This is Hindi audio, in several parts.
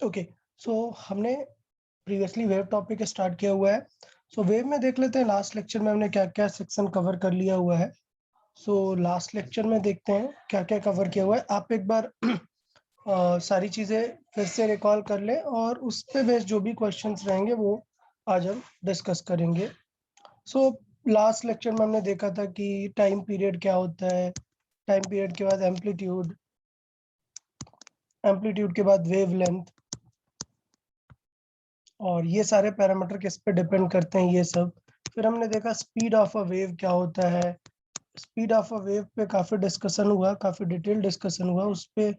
ओके, सो हमने प्रीवियसली वेव टॉपिक स्टार्ट किया हुआ है। सो वेव में देख लेते हैं लास्ट लेक्चर में हमने क्या क्या सेक्शन कवर कर लिया हुआ है। सो लास्ट लेक्चर में देखते हैं क्या क्या कवर किया हुआ है। आप एक बार सारी चीज़ें फिर से रिकॉल कर लें और उस पे बेस्ड जो भी क्वेश्चंस रहेंगे वो आज हम डिस्कस करेंगे। सो लास्ट लेक्चर में हमने देखा था कि टाइम पीरियड क्या होता है, टाइम पीरियड के बाद एम्पलीट्यूड, एम्पलीट्यूड के बाद वेव लेंथ, और ये सारे पैरामीटर किस पे डिपेंड करते हैं ये सब। फिर हमने देखा स्पीड ऑफ अ वेव क्या होता है। स्पीड ऑफ अ वेव पे काफ़ी डिस्कशन हुआ, काफ़ी डिटेल डिस्कशन हुआ। उस पे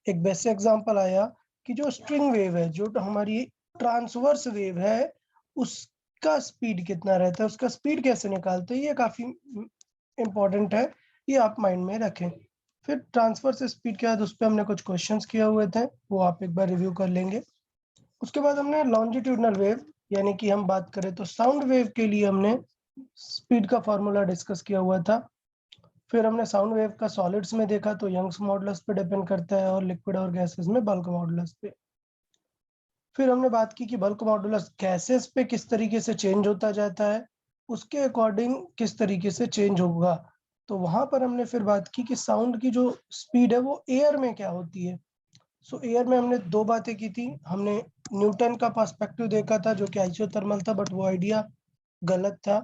एक बेस्ट एग्जांपल आया कि जो स्ट्रिंग वेव है, जो हमारी ट्रांसवर्स वेव है, उसका स्पीड कितना रहता है, उसका स्पीड कैसे निकालते हैं, ये काफ़ी इम्पोर्टेंट है, ये आप माइंड में रखें। फिर ट्रांसवर्स स्पीड के बाद उस पर हमने कुछ क्वेश्चंस किए हुए थे, वो आप एक बार रिव्यू कर लेंगे। उसके बाद हमने लॉन्जिट्यूडनल वेव, यानी कि हम बात करें तो साउंड वेव के लिए हमने स्पीड का फॉर्मूला डिस्कस किया हुआ था। फिर हमने साउंड वेव का सॉलिड्स में देखा तो यंग्स मॉडुलस पे डिपेंड करता है, और लिक्विड और गैसेस में बल्क मॉडुलस पे। फिर हमने बात की कि बल्क मॉडुलस गैसेस पे किस तरीके से चेंज होता जाता है, उसके अकॉर्डिंग किस तरीके से चेंज होगा। तो वहां पर हमने फिर बात की कि साउंड की जो स्पीड है वो एयर में क्या होती है। सो एयर में हमने दो बातें की थी। हमने न्यूटन का पर्सपेक्टिव देखा था जो कि आइसोथर्मल था, बट वो आइडिया गलत था,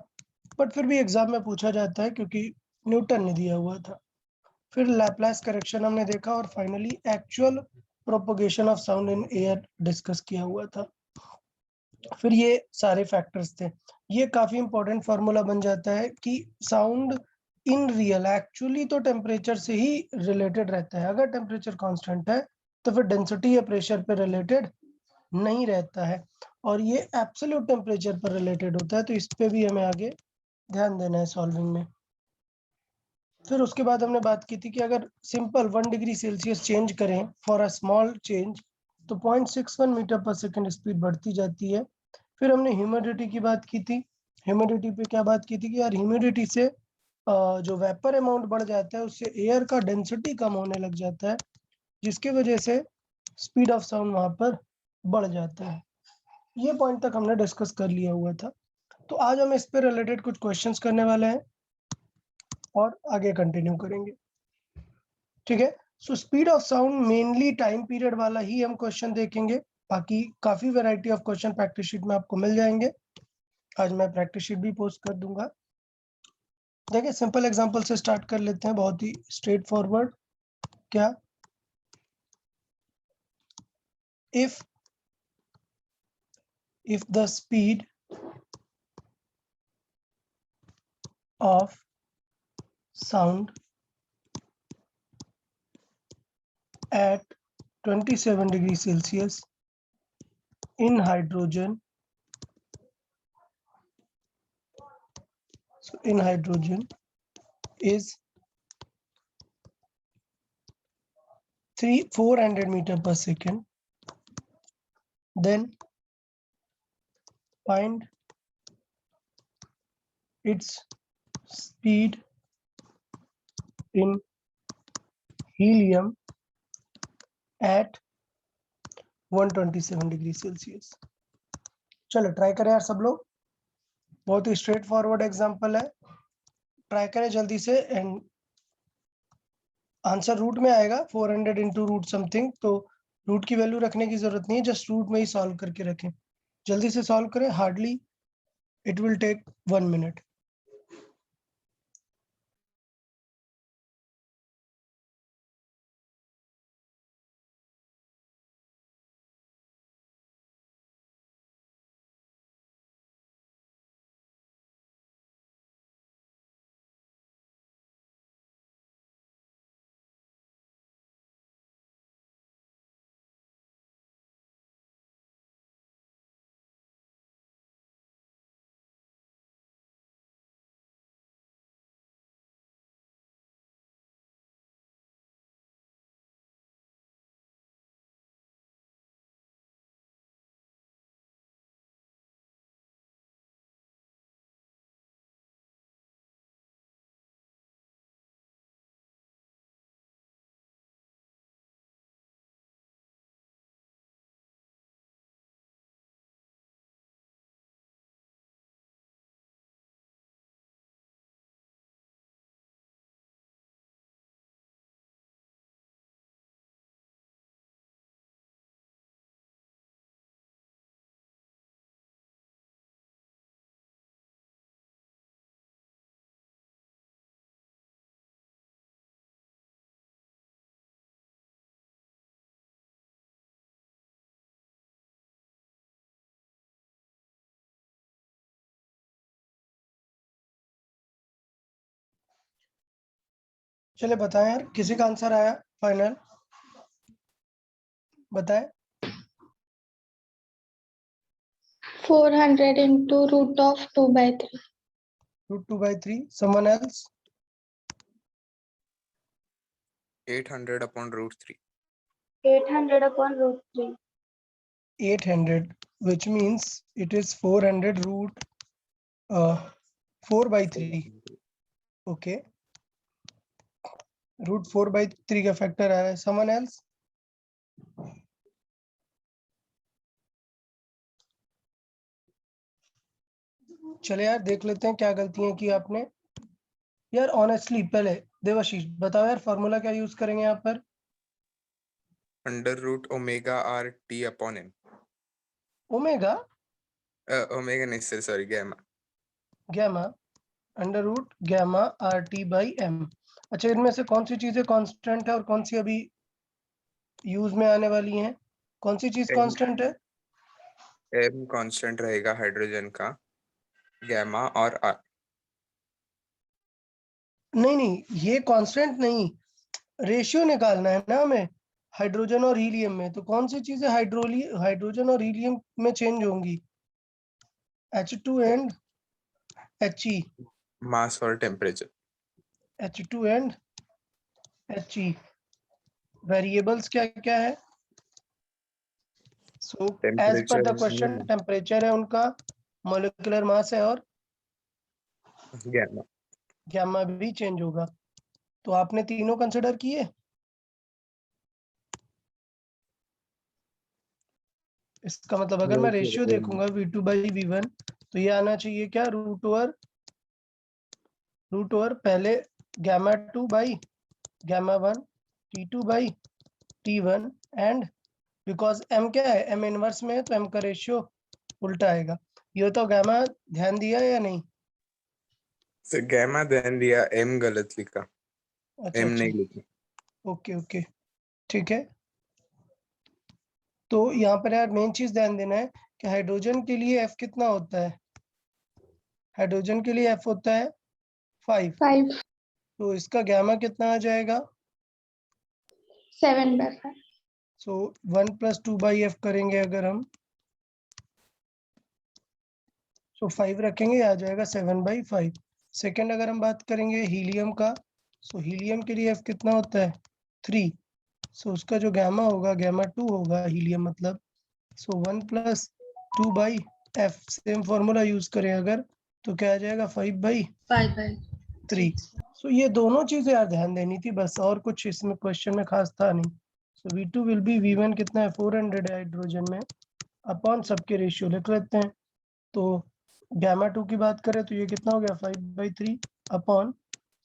बट फिर भी एग्जाम में पूछा जाता है क्योंकि न्यूटन ने दिया हुआ था। फिर लैप्लास करेक्शन हमने देखा, और finally actual propagation of sound in air discuss किया हुआ था। फिर ये सारे फैक्टर्स थे। ये काफी इंपॉर्टेंट फार्मूला बन जाता है कि साउंड इन रियल एक्चुअली तो टेम्परेचर से ही रिलेटेड रहता है। अगर टेम्परेचर कांस्टेंट है तो फिर डेंसिटी या प्रेशर पे रिलेटेड नहीं रहता है, और ये एब्सोल्यूट टेम्परेचर पर रिलेटेड होता है। तो इस पे भी हमें आगे ध्यान देना है सॉल्विंग में। फिर उसके बाद हमने बात की थी कि अगर सिंपल 1 डिग्री सेल्सियस चेंज करें फॉर अ स्मॉल चेंज तो 0.61 मीटर पर सेकेंड स्पीड बढ़ती जाती है। फिर हमने ह्यूमिडिटी की बात की थी। ह्यूमिडिटी पे क्या बात की थी कि यार ह्यूमिडिटी से जो वेपर अमाउंट बढ़ जाता है उससे एयर का डेंसिटी कम होने लग जाता है, जिसकी वजह से स्पीड ऑफ साउंड वहां पर बढ़ जाता है। ये पॉइंट तक हमने डिस्कस कर लिया हुआ था। तो आज हम इस पे रिलेटेड कुछ क्वेश्चंस करने वाले हैं और आगे कंटिन्यू करेंगे। ठीक है। So speed of sound mainly time period वाला ही हम क्वेश्चन देखेंगे। बाकी काफी variety of question practice sheet में आपको मिल जाएंगे। आज मैं प्रैक्टिस शीट भी पोस्ट कर दूंगा। देखिए सिंपल एग्जांपल से स्टार्ट कर लेते हैं, बहुत ही स्ट्रेट फॉरवर्ड। क्या if the speed of sound at 27 degrees Celsius in hydrogen, so in hydrogen is 400 meter per second, then find its speed in helium at 127 degree Celsius. चलो ट्राई करें यार सब लोग, बहुत ही स्ट्रेट फॉरवर्ड एग्जांपल है। ट्राई करें जल्दी से, एंड आंसर रूट में आएगा 400 इंटू रूट समथिंग, तो रूट की वैल्यू रखने की जरूरत नहीं है, जस्ट रूट में ही सॉल्व करके रखें। जल्दी से सॉल्व करें, hardly it will take 1 minute. चले बताएं यार, किसी का आंसर आया फाइनल? बताएं। 400 into root of 2/3. √2/3. Someone else? 800 upon √3. 800 upon root 3. 800, which means it is 400 root 4/3. Okay. √4/3 का फैक्टर आ रहा है। Someone else? चले यार देख लेते हैं क्या गलतियां की आपने। यार ऑनेस्टली पहले देवाशीष बताओ यार, फॉर्मूला क्या यूज करेंगे यहाँ पर? √ omega r t upon m. Omega Omega नहीं सॉरी गैमा. Gamma √γ RT/m। अच्छा, इनमें से कौन सी चीजें कांस्टेंट है और कौन सी अभी यूज में आने वाली हैं? कौन सी चीज M- कांस्टेंट है? m कांस्टेंट रहेगा हाइड्रोजन का, गैमा और r. नहीं, ये कांस्टेंट नहीं, रेशियो निकालना है ना हमें हाइड्रोजन और हीलियम में। तो कौन सी चीजें हाइड्रोजन और हीलियम में चेंज होंगी? H2 and He। मास और temperature. H2 and He। Variables क्या क्या है? So as per the question temperature temperature है उनका, मॉलिक्यूलर मास है और गैमा. गैमा भी चेंज होगा। तो आपने तीनों कंसिडर किए? इसका मतलब अगर मैं रेशियो देखूंगा V2/V1 तो ये आना चाहिए क्या, रूट ओवर पहले γ2/γ1 T2/T1 एंड बिकॉज m क्या है, m इनवर्स में है तो m का रेशियो उल्टा आएगा। ये तो गैमा ध्यान दिया या नहीं? गैमा ध्यान दिया, m गलत लिखा. अच्छा m अच्छा, नहीं लिखा. ओके ठीक है। तो यहाँ पर यार मेन चीज ध्यान देना है कि हाइड्रोजन के लिए F कितना होता है? हाइड्रोजन के लिए F होता है 5। 5. तो इसका गैमा कितना आ जाएगा? 7/5. सो 1 + 2/F करेंगे अगर हम, सो 5 रखेंगे, आ जाएगा 7/5। सेकंड अगर हम बात करेंगे हीलियम का, सो हीलियम के लिए F कितना होता है 3। सो उसका जो गैमा होगा γ2 होगा हीलियम मतलब, सो 1 + 2/F। सेम फॉर्मूला यूज करें अगर तो क्या आ जाएगा 5/3। सो ये दोनों चीजें यार ध्यान देनी थी बस, और कुछ इसमें क्वेश्चन में खास था नहीं। सो V2 विल बी V1 कितना है 400 है हाइड्रोजन में, अपॉन सबके रेशियो लिख लेते हैं। तो γ2 की बात करें तो ये कितना हो गया 5/3 अपॉन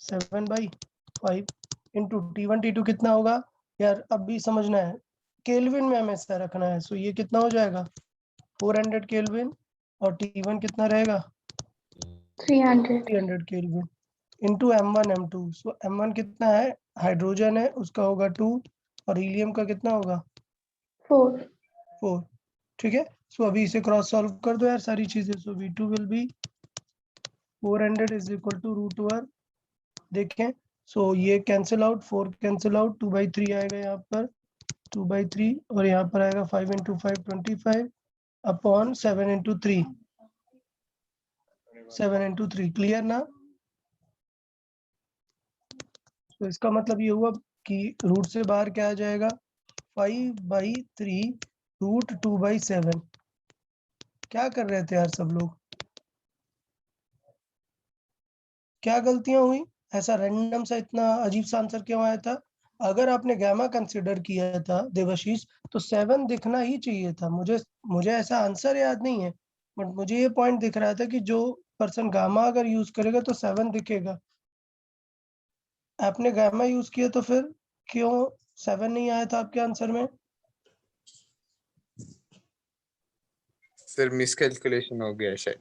7/5 इंटू T1 T2 कितना होगा यार, अब भी समझना है, केल्विन में हमें ऐसा रखना है। सो ये कितना हो जाएगा 400 केल्विन, और T1 कितना रहेगा 300. 300 केल्विन इंटू M1 M2। सो M1 कितना है, हाइड्रोजन है उसका होगा 2, और हीलियम का कितना होगा 4. 4। ठीक है। सो अभी इसे क्रॉस सॉल्व कर दो यार सारी चीजें। So V2 will be 400 is equal to root over, देखें सो ये कैंसिल आउट, 4 कैंसिल आउट, 2/3 आएगा यहाँ पर 2/3, और यहाँ पर आएगा 5 × 5 25 अपॉन 7 × 3 7 × 3। क्लियर ना? तो इसका मतलब ये हुआ कि रूट से बाहर क्या आ जाएगा 5/3 √2/7। क्या कर रहे थे यार सब लोग, क्या गलतियां हुई? ऐसा रैंडम सा इतना अजीब सा आंसर क्यों आया था? अगर आपने गैमा कंसिडर किया था देवाशीष तो 7 दिखना ही चाहिए था। मुझे ऐसा आंसर याद नहीं है, बट मुझे ये पॉइंट दिख रहा था कि जो पर्सन गामा अगर यूज करेगा तो 7 दिखेगा। आपने गैमा यूज किया तो फिर क्यों 7 नहीं आया था आपके आंसर में? सर मिसकैलकुलेशन हो गया शायद.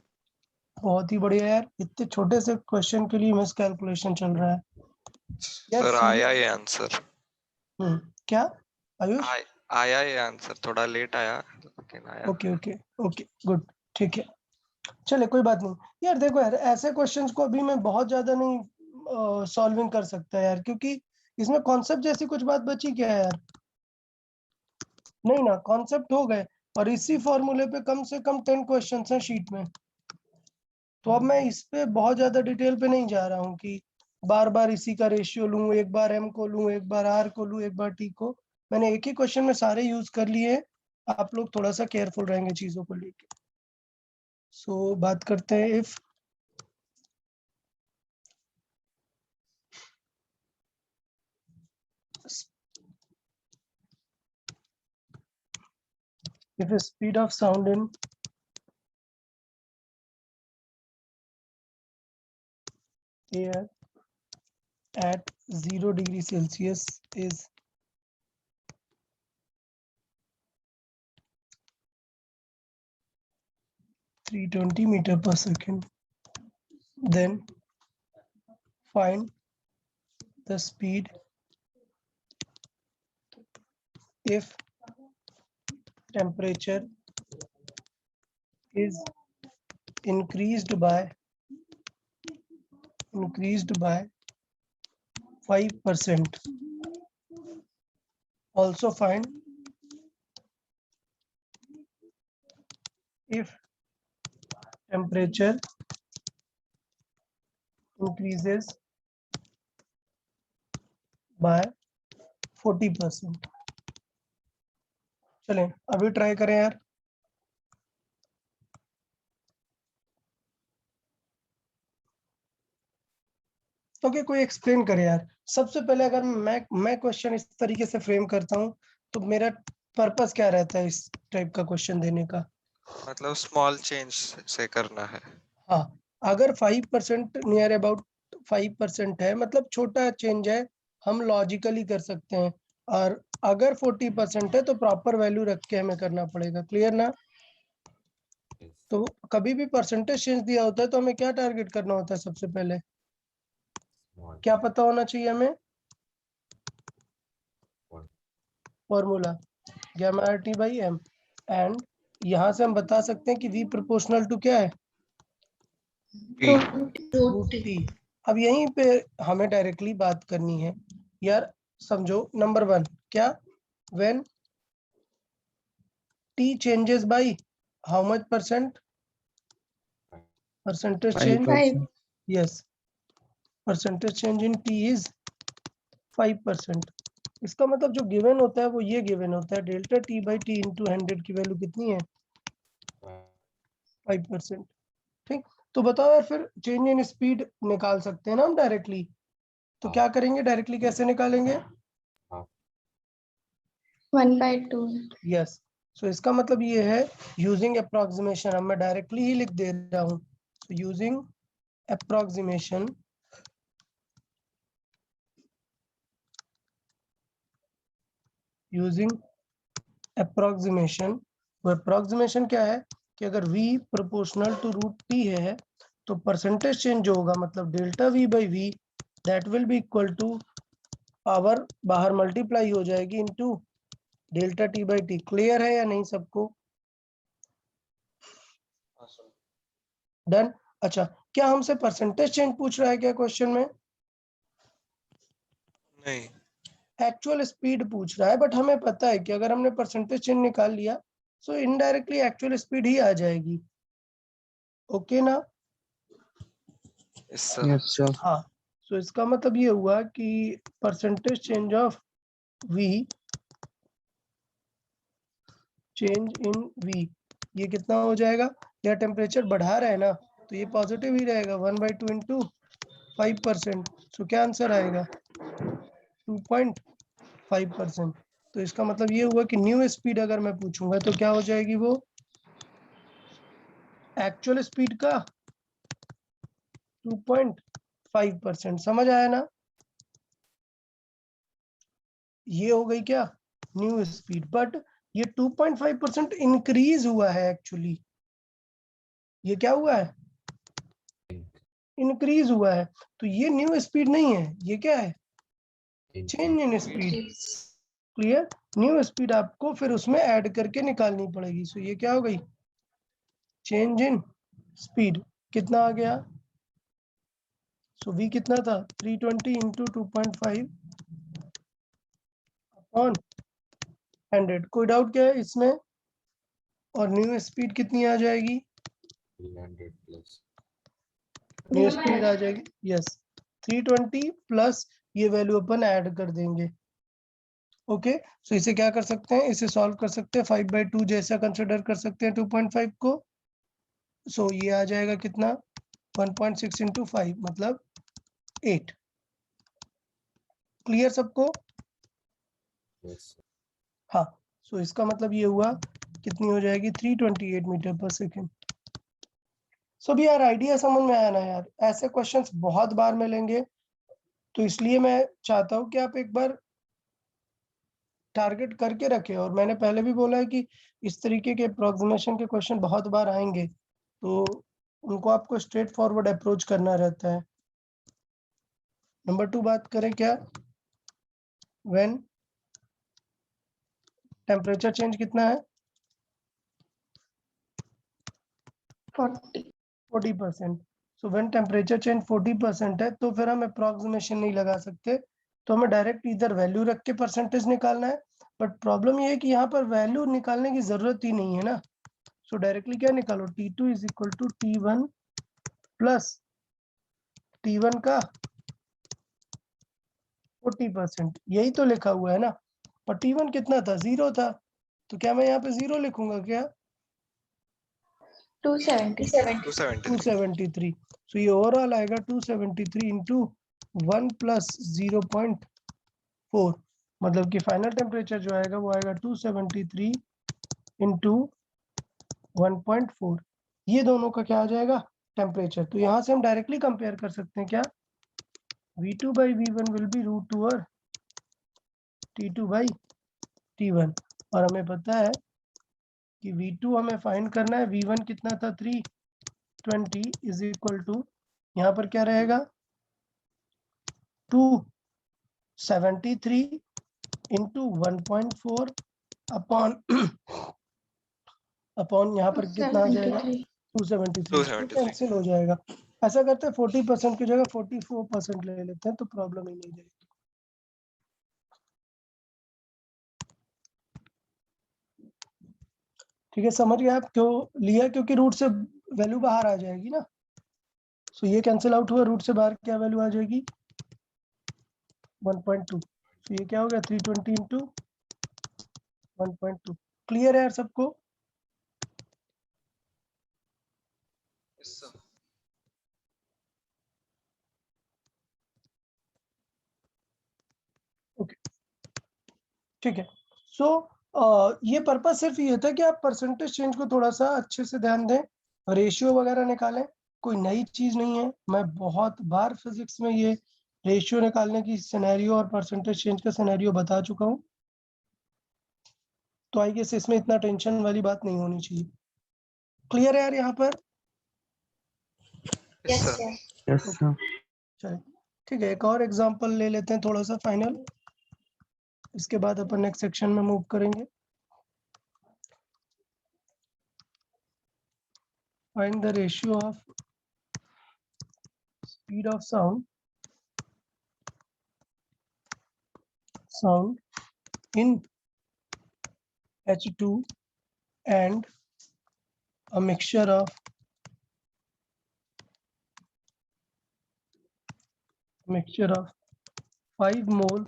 बहुत ही बढ़िया यार, इतने छोटे से क्वेश्चन के लिए मिस कैलकुलेशन चल रहा है यार। सर आया ये आंसर, क्या आयुष? आया ये आंसर, थोड़ा लेट आया लेकिन आया. ओके गुड, ठीक है। चले कोई बात नहीं यार। देखो यार ऐसे क्वेश्चंस को अभी मैं बहुत ज्यादा नहीं सॉल्विंग कर सकता है यार, क्योंकि इसमें कॉन्सेप्ट जैसी कुछ बात बची क्या है यार? नहीं ना, कॉन्सेप्ट हो गए, और इसी फॉर्मूले पे कम से कम 10 क्वेश्चंस हैं शीट में। तो अब मैं इस पे बहुत ज्यादा डिटेल पे नहीं जा रहा हूँ कि बार बार इसी का रेशियो लूँ, एक बार m को लूँ, एक बार r को लूँ, एक बार t को। मैंने एक ही क्वेश्चन में सारे यूज कर लिए हैं। आप लोग थोड़ा सा केयरफुल रहेंगे चीजों को लेके। सो बात करते हैं if the speed of sound in air at 0 degree Celsius is 320 meter per second, then find the speed if temperature is increased by 5%. Also find if temperature increases by 40%. चलें अभी ट्राई करें यार। ओके, कोई एक्सप्लेन करे यार। सबसे पहले अगर मैं क्वेश्चन इस तरीके से फ्रेम करता हूँ तो मेरा पर्पस क्या रहता है इस टाइप का क्वेश्चन देने का? मतलब स्मॉल चेंज से करना है। हाँ, अगर 5% नियर अबाउट 5% है, मतलब छोटा चेंज है, हम लॉजिकली कर सकते हैं। और अगर 40% है तो प्रॉपर वैल्यू रख के हमें करना पड़ेगा। क्लियर ना? तो कभी भी परसेंटेज चेंज दिया होता है तो हमें क्या टारगेट करना होता है? सबसे पहले क्या पता होना चाहिए हमें? Formula gamma RT by m, एंड यहाँ से हम बता सकते हैं कि V प्रोपोर्शनल टू क्या है? Root T। अब यहीं पे हमें डायरेक्टली बात करनी है यार। समझो नंबर 1 क्या, when T changes by how much percent? Percentage change? 5. Yes, percentage change in T is 5%. इसका मतलब जो गिवन होता है वो ये गिवन होता है, delta T by T into 100 की वैल्यू कितनी है? 5%। ठीक, तो बताओ यार, फिर चेंज इन स्पीड निकाल सकते हैं ना हम डायरेक्टली। तो क्या करेंगे, डायरेक्टली कैसे निकालेंगे? 1/2. यस, सो इसका मतलब ये है यूजिंग अप्रोक्सीमेशन। अब मैं डायरेक्टली ही लिख दे रहा हूँ। सो यूजिंग अप्रोक्सीमेशन, वो अप्रोक्सीमेशन क्या है कि अगर v proportional to root t है तो परसेंटेज चेंज जो होगा, मतलब delta v by v, that will be equal to power बाहर मल्टीप्लाई हो जाएगी into delta t by t। Clear है या नहीं सबको? डन। अच्छा, क्या हमसे परसेंटेज चेंज पूछ रहा है क्या क्वेश्चन में? नहीं, एक्चुअल स्पीड पूछ रहा है, बट हमें पता है कि अगर हमने परसेंटेज चेंज निकाल लिया तो इनडायरेक्टली एक्चुअल स्पीड ही आ जाएगी। ओके ना? Yes sir. हाँ, सो इसका मतलब ये हुआ कि percentage change of v, change in v, ये कितना हो जाएगा? या टेम्परेचर बढ़ा रहा है ना, तो ये पॉजिटिव ही रहेगा, 1/2 इंटू 5%। सो क्या आंसर आएगा? 2.5%। तो इसका मतलब ये हुआ कि न्यू स्पीड अगर मैं पूछूंगा तो क्या हो जाएगी? वो एक्चुअल स्पीड का 2.5%। समझ आया ना? ये हो गई क्या, न्यू स्पीड। बट ये 2.5% इंक्रीज हुआ है एक्चुअली। ये क्या हुआ है? इंक्रीज हुआ है। तो ये न्यू स्पीड नहीं है, ये क्या है? Change in speed. Clear? New speed आपको फिर उसमें ऐड करके निकालनी पड़ेगी। सो ये क्या हो गई? Change in speed. कितना आ गया? सो V कितना था 320 इंटू 2.5 अपॉन 100। कोई डाउट क्या है इसमें? और न्यू स्पीड कितनी आ जाएगी? 300 प्लस न्यू स्पीड आ जाएगी यस 320 प्लस ये वैल्यू अपन ऐड कर देंगे। ओके सो इसे क्या कर सकते हैं, इसे सॉल्व कर सकते हैं 5/2 जैसा कंसिडर कर सकते हैं 2.5 को। सो ये आ जाएगा कितना 1.6 इंटू 5 मतलब 8। क्लियर सबको? यस हाँ सो इसका मतलब ये हुआ कितनी हो जाएगी 328 मीटर पर सेकेंड। सो भी यार आइडिया समझ में आया ना यार, ऐसे क्वेश्चंस बहुत बार मिलेंगे तो इसलिए मैं चाहता हूँ कि आप एक बार टारगेट करके रखें। और मैंने पहले भी बोला है कि इस तरीके के अप्रोक्सीमेशन के क्वेश्चन बहुत बार आएंगे तो उनको आपको स्ट्रेट फॉरवर्ड अप्रोच करना रहता है। नंबर 2 बात करें क्या, व्हेन टेम्परेचर चेंज कितना है 40. 40%। सो व्हेन टेम्परेचर चेंज 40% है तो फिर हम अप्रोक्सीमेशन नहीं लगा सकते, तो हमें डायरेक्ट इधर वैल्यू रख के परसेंटेज निकालना है। बट प्रॉब्लम ये है कि यहाँ पर वैल्यू निकालने की जरूरत ही नहीं है ना। सो डायरेक्टली क्या निकालो T2 is equal to T1 plus T1 का 40%, यही तो लिखा हुआ है ना। और T1 कितना था 0 था, तो क्या मैं यहाँ पे 0 लिखूंगा क्या 270. 273। सो ये ओवरऑल आएगा 273 इंटू 1 प्लस 0.4 मतलब कि फाइनल टेम्परेचर जो आएगा वो आएगा 273 इंटू 1.4। ये दोनों का क्या आ जाएगा टेम्परेचर। तो यहाँ से हम डायरेक्टली कंपेयर कर सकते हैं क्या V2 by V1 will be root 2 और T2 by T1। और हमें पता है कि V2 हमें फाइंड करना है, V1 कितना था 320 इज इक्वल टू यहाँ पर क्या रहेगा 273 इंटू 1.4 अपॉन अपॉन यहाँ पर कितना आ जाएगा 273 कैंसिल हो जाएगा। ऐसा करते हैं 40% की जगह 44% ले लेते हैं तो प्रॉब्लम ही नहीं रहेगी। ठीक है समझ गए आप क्यों लिया, क्योंकि रूट से वैल्यू बाहर आ जाएगी ना। सो ये कैंसिल आउट हुआ, रूट से बाहर क्या वैल्यू आ जाएगी 1.2। तो ये क्या हो गया 320 इंटू 1.2। क्लियर है यार सबको? Yes, sir. ठीक है सो ये पर्पस सिर्फ ये था कि आप परसेंटेज चेंज को थोड़ा सा अच्छे से ध्यान दें, रेशियो वगैरह निकालें। कोई नई चीज नहीं है, मैं बहुत बार फिजिक्स में ये रेशियो निकालने की सिनेरियो और परसेंटेज चेंज का सिनेरियो बता चुका हूँ। तो आई गेस इसमें इतना टेंशन वाली बात नहीं होनी चाहिए। क्लियर है यार यहाँ पर? Yes, sir. यस सर चलिए ठीक है, एक और एग्जांपल ले लेते हैं थोड़ा सा फाइनल, इसके बाद अपन नेक्स्ट सेक्शन में मूव करेंगे। Find the ratio of speed of sound in H2 and a mixture of 5 mole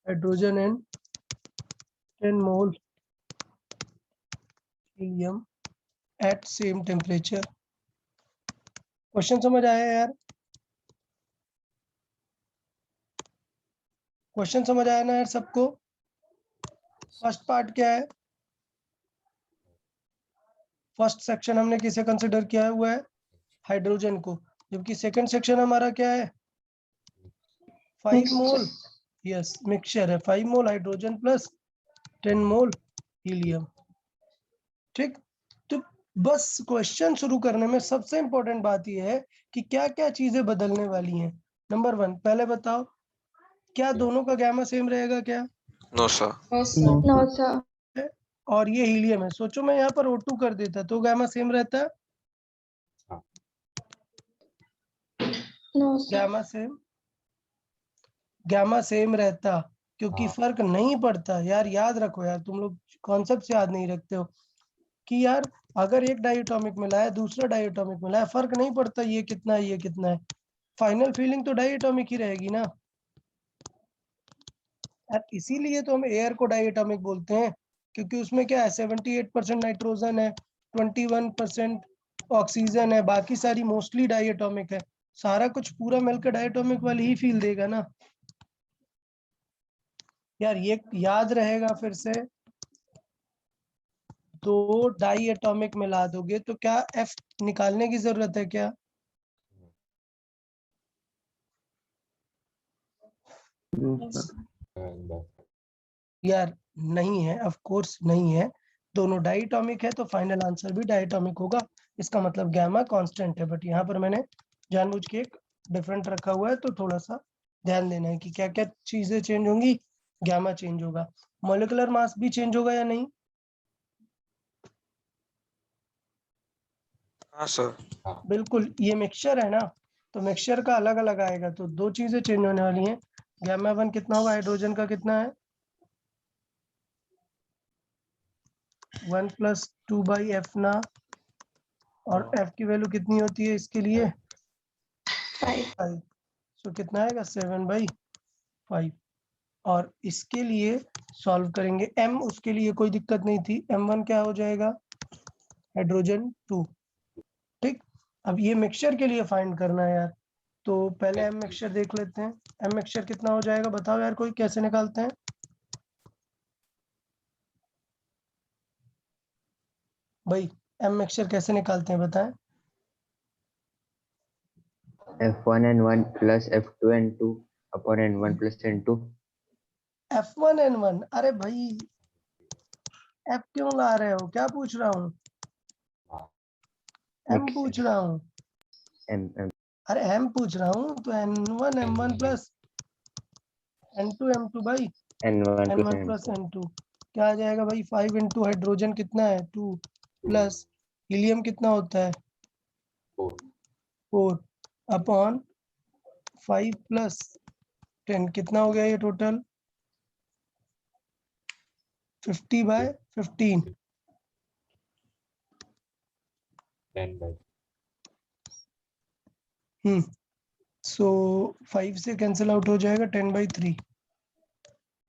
hydrogen and 10 mole helium at same temperature। Question समझ आया यार? क्वेश्चन समझ आया ना यार सबको? फर्स्ट पार्ट क्या है, फर्स्ट सेक्शन हमने किसे कंसिडर किया हुआ है हाइड्रोजन को, जबकि सेकंड सेक्शन हमारा क्या है 5 मोल यस मिक्सचर है 5 मोल हाइड्रोजन प्लस 10 मोल हीलियम। ठीक, तो बस क्वेश्चन शुरू करने में सबसे इंपॉर्टेंट बात यह है कि क्या क्या चीजें बदलने वाली हैं। नंबर 1 पहले बताओ, क्या दोनों का गैमा सेम रहेगा क्या? No, sir. No, sir. और ये हीलियम है, सोचो मैं यहाँ पर O2 कर देता तो गैमा सेम रहता है? नो सर गैमा सेम रहता, क्योंकि हाँ। फर्क नहीं पड़ता यार, याद रखो यार, तुम लोग कॉन्सेप्ट याद नहीं रखते हो कि यार अगर एक डायटोमिक मिला है दूसरा डायटोमिक मिला है, फर्क नहीं पड़ता ये कितना है ये कितना है, फाइनल फीलिंग तो डायटोमिक ही रहेगी ना। और इसीलिए तो हम एयर को डायटोमिक बोलते हैं, क्योंकि उसमें क्या है 78% नाइट्रोजन है, 21% ऑक्सीजन है, बाकी सारी मोस्टली डायटोमिक है, सारा कुछ पूरा मिलकर डायटोमिक वाली ही फील देगा ना यार, ये याद रहेगा फिर से। दो डाई एटॉमिक मिला दोगे तो क्या एफ निकालने की जरूरत है क्या? यार नहीं है, ऑफ कोर्स नहीं है, दोनों डाइटोमिक है तो फाइनल आंसर भी डाइटोमिक होगा, इसका मतलब गैमा कांस्टेंट है, बट यहाँ पर मैंने जानबूझ के एक डिफरेंट रखा हुआ है, तो थोड़ा सा ध्यान देना है कि क्या क्या चीजें चेंज होंगी। गैमा चेंज होगा, मॉलिक्यूलर मास भी चेंज होगा या नहीं? हाँ सर। बिल्कुल, ये मिक्सचर है ना, तो मिक्सचर का अलग अलग आएगा, तो दो चीजें चेंज होने वाली हैं। गैमा 1 कितना होगा, हाइड्रोजन का कितना है 1 + 2/f ना, और f की वैल्यू कितनी होती है इसके लिए 5, सो कितना आएगा 7/5, और इसके लिए सॉल्व करेंगे m, उसके लिए कोई दिक्कत नहीं थी, m1 क्या हो जाएगा हाइड्रोजन 2, ठीक। अब ये मिक्सचर के लिए फाइंड करना है यार, तो पहले m मिक्सचर देख लेते हैं, m मिक्सचर कितना हो जाएगा बताओ यार, कोई कैसे निकालते हैं? भाई m मिक्सचर कैसे निकालते हैं बताएं? F1N1 plus F2N2 upon N1 plus N2. F1N1, अरे भाई f क्यों ला रहे हो, क्या पूछ रहा हूँ, m Mix पूछ रहा हूँ, M अरे m पूछ रहा हूँ, तो N1 M1 plus N2 M2 भाई, N1 plus N1 plus N2. N2 क्या आ जाएगा भाई, 5 × हाइड्रोजन कितना है 2, प्लस हीलियम कितना होता है 4, अपॉन 5 + 10 कितना हो गया ये टोटल 50/15, 10/3। सो 5 से कैंसिल आउट हो जाएगा 10/3,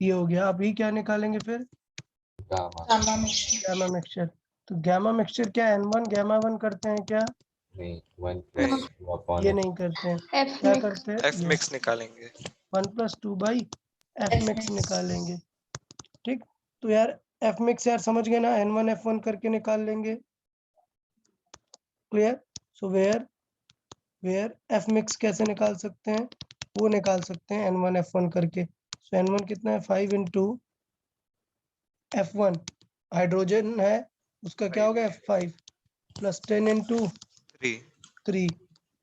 ये हो गया। अभी क्या निकालेंगे फिर, गामा गैमा मिक्सचर, तो गैमा मिक्सचर क्या N1 गैमा 1 करते हैं क्या? नहीं 1 नहीं, plus 2 upon ये F. नहीं करते हैं, F क्या mix करते हैं एफ ये मिक्स निकालेंगे। 1 + 2/f मिक्स निकालेंगे, ठीक। तो यार f मिक्स यार समझ गए ना, N1 F1 करके निकाल लेंगे, clear. So where f mix कैसे निकाल सकते हैं, वो निकाल सकते हैं N1 F1 करके। सो N1 कितना है 5 × F1, हाइड्रोजन है उसका क्या हो गया 5, प्लस 10 × 3 3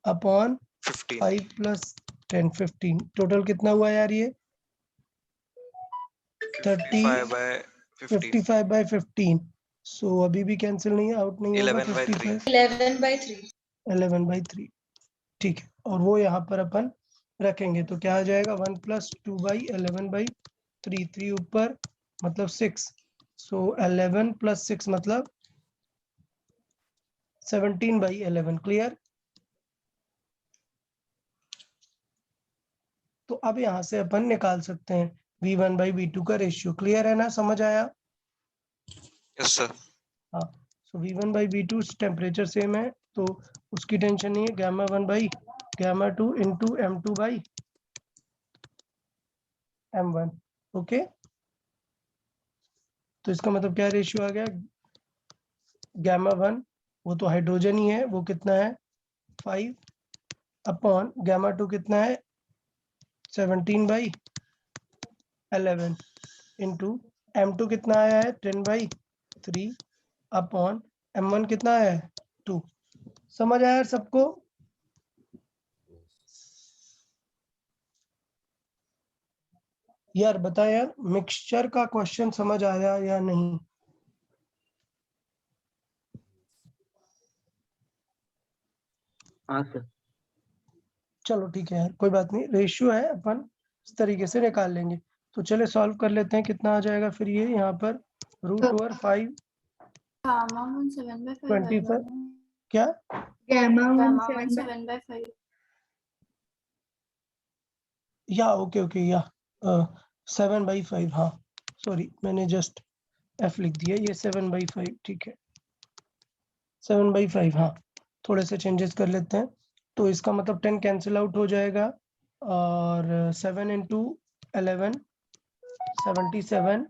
अपॉन 15 5 + 10 15, टोटल कितना हुआ यार ये 55/15 55/15। सो अभी भी कैंसिल नहीं, आउट नहीं होगा 11/3 55 11/3, ठीक है, और वो यहाँ पर अपन रखेंगे, तो क्या आ जाएगा 1 + 2/11/3, 3 ऊपर मतलब 6, सो 11 + 6 मतलब 17/11, क्लियर। तो अब यहाँ से अपन निकाल सकते हैं V1/V2 का रेशियो, क्लियर है ना, समझ आया? Yes sir. हाँ, सो V1/V2 टेम्परेचर सेम है, तो उसकी टेंशन नहीं है, γ1/γ2 × M2/M1, ओके। तो इसका मतलब क्या रेशियो आ गया, γ1 वो तो हाइड्रोजन ही है, वो कितना है 5, अपॉन γ2 कितना है 17/11, इंटू M2 कितना आया है 10/3, अपॉन M1 कितना आया है 2। समझ आया यार सबको? यार बता यार, मिक्सचर का क्वेश्चन समझ आया या नहीं? हाँ सर. चलो ठीक है यार, कोई बात नहीं, रेशियो है, अपन इस तरीके से निकाल लेंगे। तो चले सॉल्व कर लेते हैं, कितना आ जाएगा फिर ये यहाँ पर √5 गामा 1 7/5 25 क्या गामा 1 7/5 या ओके या 7/5, हाँ सॉरी मैंने जस्ट f लिख दिया, ये 7/5 ठीक है, 7/5 हाँ। थोड़े से चेंजेस कर लेते हैं, तो इसका मतलब 10 कैंसिल आउट हो जाएगा, और 7 × 11 77,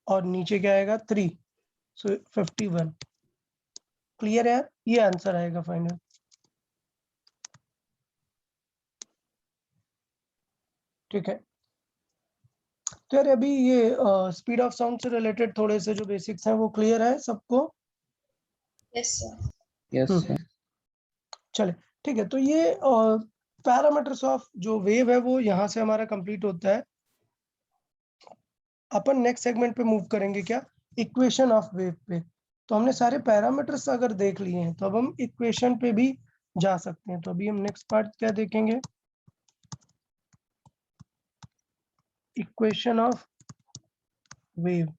और नीचे क्या आएगा 3, सो 51। क्लियर है यार, ये आंसर आएगा फाइनल। ठीक है, तो यार अभी ये स्पीड ऑफ साउंड से रिलेटेड थोड़े से जो बेसिक्स हैं वो क्लियर है सबको? Yes sir. Yes, sir. चले ठीक है, तो ये पैरामीटर्स ऑफ जो वेव है वो यहाँ से हमारा कंप्लीट होता है। अपन नेक्स्ट सेगमेंट पे मूव करेंगे, क्या इक्वेशन ऑफ वेव पे। तो हमने सारे पैरामीटर्स अगर देख लिए हैं तो अब हम इक्वेशन पे भी जा सकते हैं। तो अभी हम नेक्स्ट पार्ट क्या देखेंगे, इक्वेशन ऑफ वेव।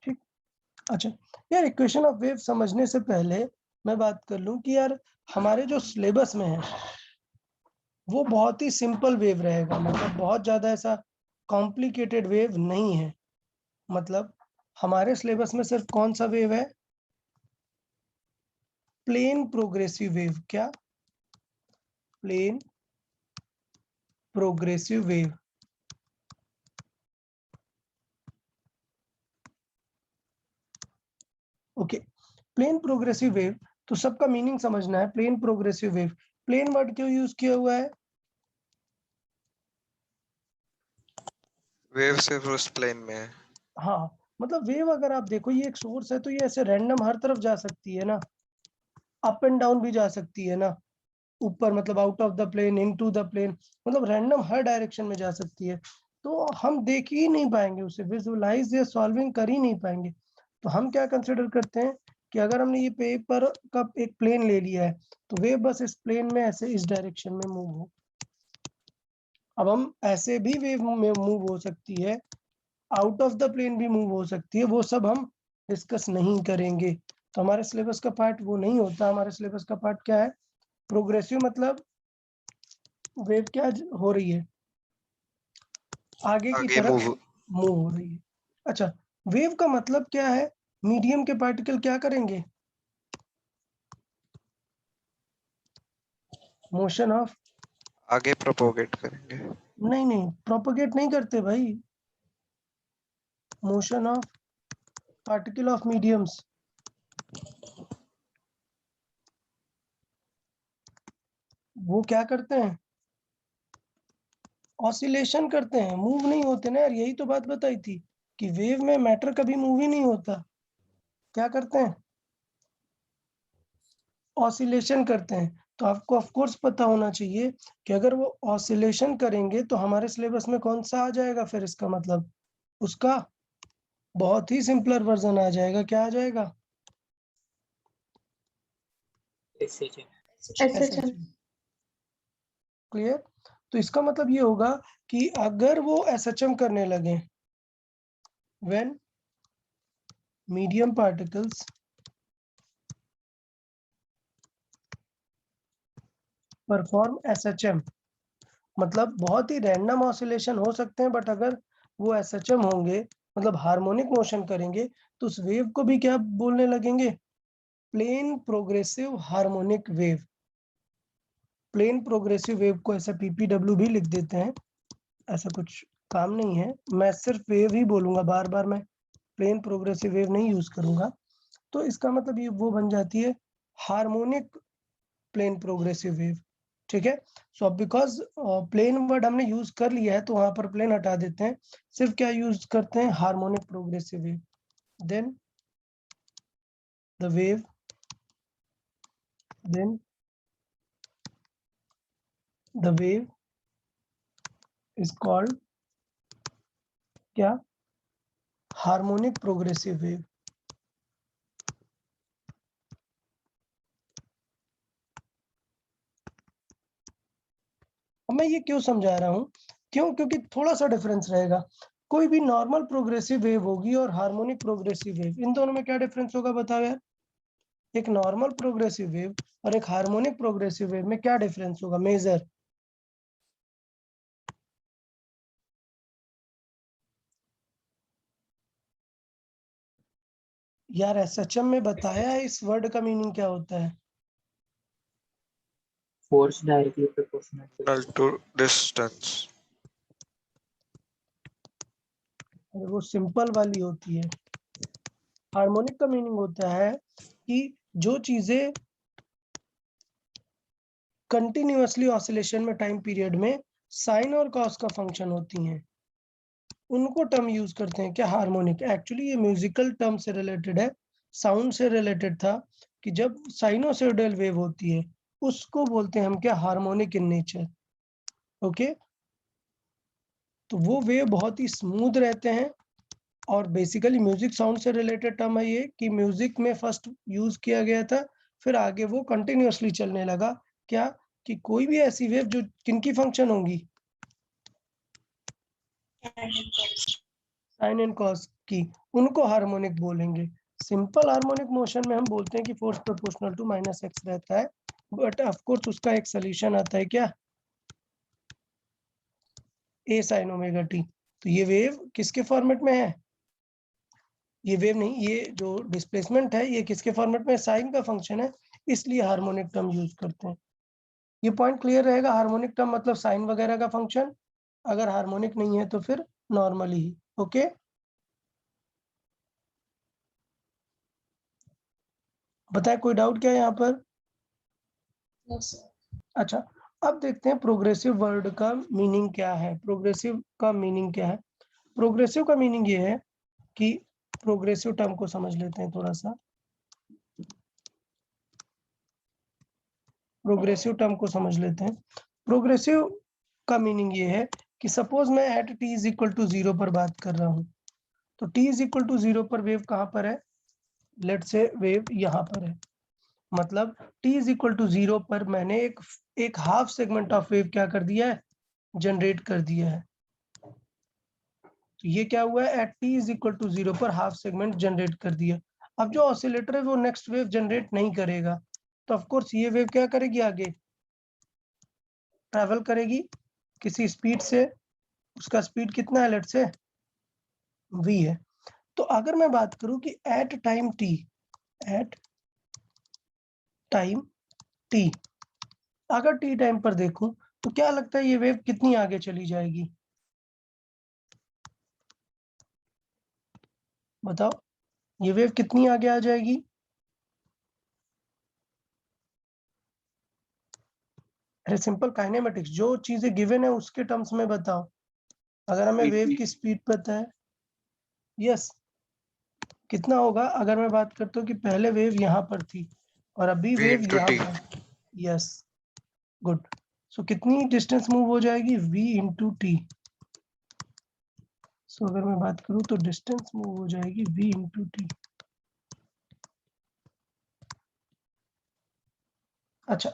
ठीक, अच्छा यार, इक्वेशन ऑफ वेव समझने से पहले मैं बात कर लूं कि यार हमारे जो सिलेबस में है वो बहुत ही सिंपल वेव रहेगा, मतलब बहुत ज्यादा ऐसा कॉम्प्लिकेटेड वेव नहीं है। मतलब हमारे सिलेबस में सिर्फ कौन सा वेव है, प्लेन प्रोग्रेसिव वेव। क्या, plane progressive wave. Okay, plane progressive wave, तो सबका मीनिंग समझना है। Plane progressive wave, plane word क्यों यूज किया हुआ है? वेव सिर्फ उस प्लेन में है। हाँ, मतलब वेव अगर आप देखो, ये एक सोर्स है तो ये ऐसे रैंडम हर तरफ जा सकती है ना, अप एंड डाउन भी जा सकती है ना, ऊपर मतलब out of the plane, into the plane, मतलब रैंडम हर डायरेक्शन में जा सकती है। तो हम देख ही नहीं पाएंगे उसे, विजुअलाइज या सॉल्विंग कर ही नहीं पाएंगे। तो हम क्या कंसिडर करते हैं कि अगर हमने ये पेपर का एक प्लेन ले लिया है तो वेव बस इस प्लेन में ऐसे इस डायरेक्शन में मूव हो। अब हम ऐसे भी वेव में मूव हो सकती है, आउट ऑफ द प्लेन भी मूव हो सकती है, वो सब हम डिस्कस नहीं करेंगे। तो हमारे सिलेबस का पार्ट वो नहीं होता। हमारे सिलेबस का पार्ट क्या है, प्रोग्रेसिव, मतलब वेव क्या हो रही है, आगे की आगे तरफ मूव। मूव हो रही है। अच्छा, वेव का मतलब क्या है, मीडियम के पार्टिकल क्या करेंगे, मोशन ऑफ, आगे प्रोपोगेट करेंगे। नहीं प्रोपोगेट नहीं करते भाई, motion of particle of mediums. वो क्या करते हैं, ऑसिलेशन करते हैं, मूव नहीं होते ना यार। यही तो बात बताई थी कि वेव में मैटर कभी मूव ही नहीं होता। क्या करते हैं, ऑसिलेशन करते हैं। तो आपको ऑफ कोर्स पता होना चाहिए कि अगर वो ऑसिलेशन करेंगे तो हमारे सिलेबस में कौन सा आ जाएगा, फिर इसका मतलब उसका बहुत ही सिंपलर वर्जन आ जाएगा। क्या आ जाएगा, SHM क्लियर। तो इसका मतलब ये होगा कि अगर वो एसएचएम करने लगे, when medium particles perform SHM, मतलब बहुत ही रैंडम ऑसिलेशन हो सकते हैं, बट अगर वो एसएचएम होंगे, मतलब हार्मोनिक मोशन करेंगे, तो उस वेव को भी क्या बोलने लगेंगे, plane progressive harmonic wave. Plane progressive wave को ऐसा पीपीडब्ल्यू भी लिख देते हैं, ऐसा कुछ काम नहीं है। मैं सिर्फ वेव ही बोलूंगा, बार बार मैं प्लेन प्रोग्रेसिव वेव नहीं यूज करूंगा। तो इसका मतलब ये वो बन जाती है हार्मोनिक प्लेन प्रोग्रेसिव वेव। ठीक है, सो अब बिकॉज प्लेन वर्ड हमने यूज कर लिया है तो वहां पर प्लेन हटा देते हैं, सिर्फ क्या यूज करते हैं, harmonic progressive wave. Then the wave, then the wave is called क्या, हार्मोनिक प्रोग्रेसिव वेव। मैं ये क्यों समझा रहा हूँ, क्योंकि थोड़ा सा डिफरेंस रहेगा। कोई भी नॉर्मल प्रोग्रेसिव वेव होगी और हार्मोनिक प्रोग्रेसिव वेव, इन दोनों में क्या डिफरेंस होगा बताओ यार। एक नॉर्मल प्रोग्रेसिव वेव और एक हार्मोनिक प्रोग्रेसिव वेव में क्या डिफरेंस होगा मेजर? यार एसएचएम में बताया है इस वर्ड का मीनिंग क्या होता है? force directly proportional to Equal to distance. वो सिंपल वाली होती है। हार्मोनिक का मीनिंग होता है कि जो चीजें कंटिन्यूअसली ऑसिलेशन में टाइम पीरियड में साइन और कॉस का फंक्शन होती हैं, उनको टर्म यूज करते हैं क्या? हार्मोनिक। एक्चुअली ये म्यूजिकल टर्म से रिलेटेड है, साउंड से रिलेटेड था कि जब साइनोसॉइडल वेव होती है उसको बोलते हैं हम क्या? Harmonic in nature. ओके, तो वो वेव बहुत ही स्मूथ रहते हैं और बेसिकली म्यूजिक साउंड से रिलेटेड टर्म है ये कि म्यूजिक में फर्स्ट यूज किया गया था, फिर आगे वो कंटिन्यूअसली चलने लगा। क्या कि कोई भी ऐसी वेव जो किनकी फंक्शन होंगी? साइन एंड कॉस की, उनको हार्मोनिक बोलेंगे। सिंपल हार्मोनिक मोशन में हम बोलते हैं कि फोर्स प्रोपोर्शनल टू -x रहता है, बट ऑफ कोर्स उसका एक सोल्यूशन आता है क्या? a sin omega t। तो ये वेव किसके फॉर्मेट में है? ये वेव नहीं, ये जो डिस्प्लेसमेंट है ये किसके फॉर्मेट में? साइन का फंक्शन है, इसलिए हार्मोनिक टर्म यूज करते हैं। ये पॉइंट क्लियर रहेगा? हार्मोनिक टर्म मतलब साइन वगैरह का फंक्शन, अगर हार्मोनिक नहीं है तो फिर नॉर्मली ही। ओके, बताए कोई डाउट क्या है यहाँ पर? No, sir. अच्छा, अब देखते हैं प्रोग्रेसिव वर्ड का मीनिंग क्या है। प्रोग्रेसिव का मीनिंग क्या है? प्रोग्रेसिव का मीनिंग ये है कि प्रोग्रेसिव टर्म को समझ लेते हैं थोड़ा सा। प्रोग्रेसिव टर्म को समझ लेते हैं। प्रोग्रेसिव का मीनिंग ये है कि सपोज मैं at t is equal to 0 पर बात कर रहा हूँ, तो t इज इक्वल टू 0 पर वेव कहाँ पर है? लेट से वेव यहाँ पर है, मतलब t इज इक्वल टू 0 पर मैंने एक हाफ सेगमेंट ऑफ वेव क्या कर दिया है? जनरेट कर दिया है। तो ये क्या हुआ है? At t is equal to 0 पर हाफ सेगमेंट जनरेट कर दिया। अब जो ऑसिलेटर है वो नेक्स्ट वेव जनरेट नहीं करेगा, तो ऑफ कोर्स ये वेव क्या करेगी? आगे ट्रैवल करेगी किसी स्पीड से। उसका स्पीड कितना है? लेट से v है। तो अगर मैं बात करूं कि at time t, at time t, अगर t टाइम पर देखूं तो क्या लगता है ये वेव कितनी आगे चली जाएगी? बताओ, ये वेव कितनी आगे आ जाएगी? अरे सिंपल काइनेमेटिक्स, जो चीजें गिवन है उसके टर्म्स में बताओ। अगर हमें वेव की स्पीड पता है, यस, कितना होगा? अगर मैं बात करता हूँ कि पहले वेव यहाँ पर थी और अभी V वेव into यहाँ T। पर, यस, गुड। सो कितनी डिस्टेंस मूव हो जाएगी? v into T. सो अगर मैं बात करूँ तो डिस्टेंस मूव हो जाएगी v इंटू टी। अच्छा,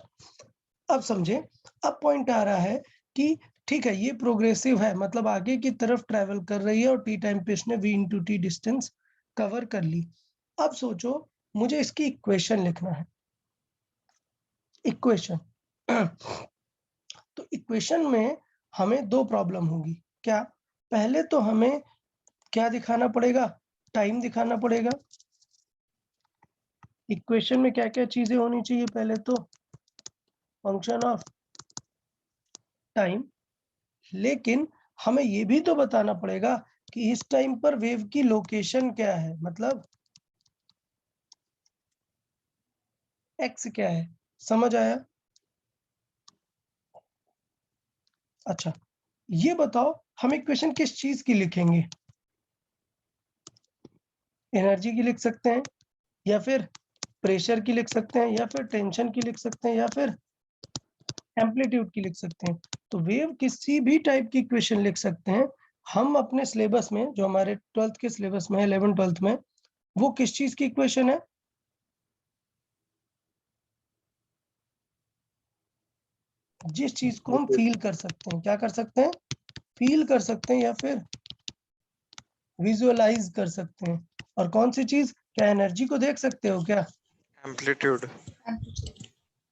अब समझे, अब पॉइंट आ रहा है कि ठीक है ये प्रोग्रेसिव है, मतलब आगे की तरफ ट्रेवल कर रही है और टी टाइम पे इसने v into T distance cover कर ली। अब सोचो, मुझे इसकी इक्वेशन लिखना है। इक्वेशन तो इक्वेशन में हमें दो प्रॉब्लम होगी। क्या? पहले तो हमें क्या दिखाना पड़ेगा? टाइम दिखाना पड़ेगा। इक्वेशन में क्या क्या चीजें होनी चाहिए? पहले तो फंक्शन ऑफ टाइम, लेकिन हमें ये भी तो बताना पड़ेगा कि इस टाइम पर वेव की लोकेशन क्या है, मतलब एक्स क्या है। समझ आया? अच्छा, ये बताओ हम इक्वेशन किस चीज की लिखेंगे? एनर्जी की लिख सकते हैं, या फिर प्रेशर की लिख सकते हैं, या फिर टेंशन की लिख सकते हैं, या फिर एम्पलीट्यूड की लिख सकते हैं। तो वेव किसी भी टाइप की इक्वेशन लिख सकते हैं। हम अपने सिलेबस में, जो हमारे 12th के सिलेबस में है, 11 12th में, वो किस चीज की इक्वेशन है? जिस चीज को हम फील कर सकते हैं, क्या कर सकते हैं, फील कर सकते हैं या फिर विजुअलाइज कर सकते हैं। और कौन सी चीज, क्या एनर्जी को देख सकते हो क्या? एम्पलीट्यूड।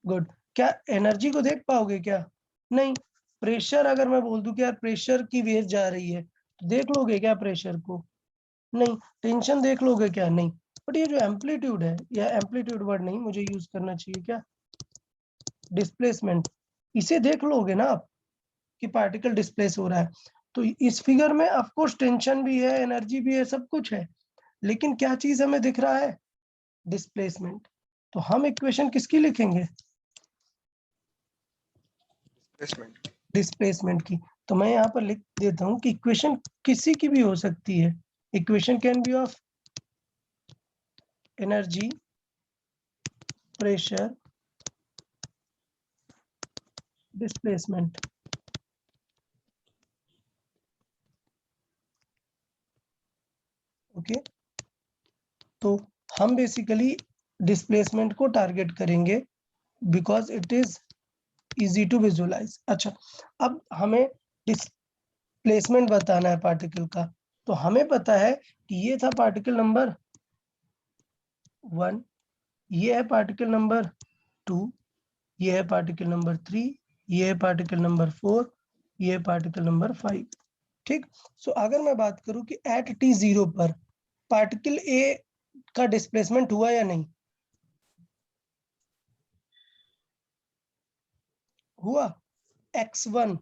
गुड। क्या एनर्जी को देख पाओगे क्या? नहीं। प्रेशर अगर मैं बोल दूं कि यार प्रेशर की वेव जा रही है, तो देख लोगे क्या प्रेशर को? नहीं। टेंशन देख लोगे क्या? नहीं। बट ये जो एम्पलीट्यूड है, या एम्पलीट्यूड वर्ड नहीं मुझे यूज करना चाहिए, क्या, डिस्प्लेसमेंट, इसे देख लोगे ना आप कि पार्टिकल डिस्प्लेस हो रहा है। तो इस फिगर में ऑफ कोर्स टेंशन भी है, एनर्जी भी है, सब कुछ है, लेकिन क्या चीज हमें दिख रहा है? डिस्प्लेसमेंट। तो हम इक्वेशन किसकी लिखेंगे? डिस्प्लेसमेंट। डिस्प्लेसमेंट की। तो मैं यहाँ पर लिख देता हूँ कि इक्वेशन किसी की भी हो सकती है। Equation can be of energy, pressure, displacement. Okay, तो हम बेसिकली डिस्प्लेसमेंट को टारगेट करेंगे because it is easy to visualise. अच्छा, अब हमें डिस्प्लेसमेंट बताना है पार्टिकल का। तो हमें पता है कि ये था पार्टिकल नंबर 1, ये है पार्टिकल नंबर 2, ये है पार्टिकल नंबर 3, ये है पार्टिकल नंबर 4, ये है पार्टिकल नंबर 5। ठीक। सो अगर मैं बात करूं कि एट t0 पर पार्टिकल ए का डिस्प्लेसमेंट हुआ या नहीं हुआ, x1।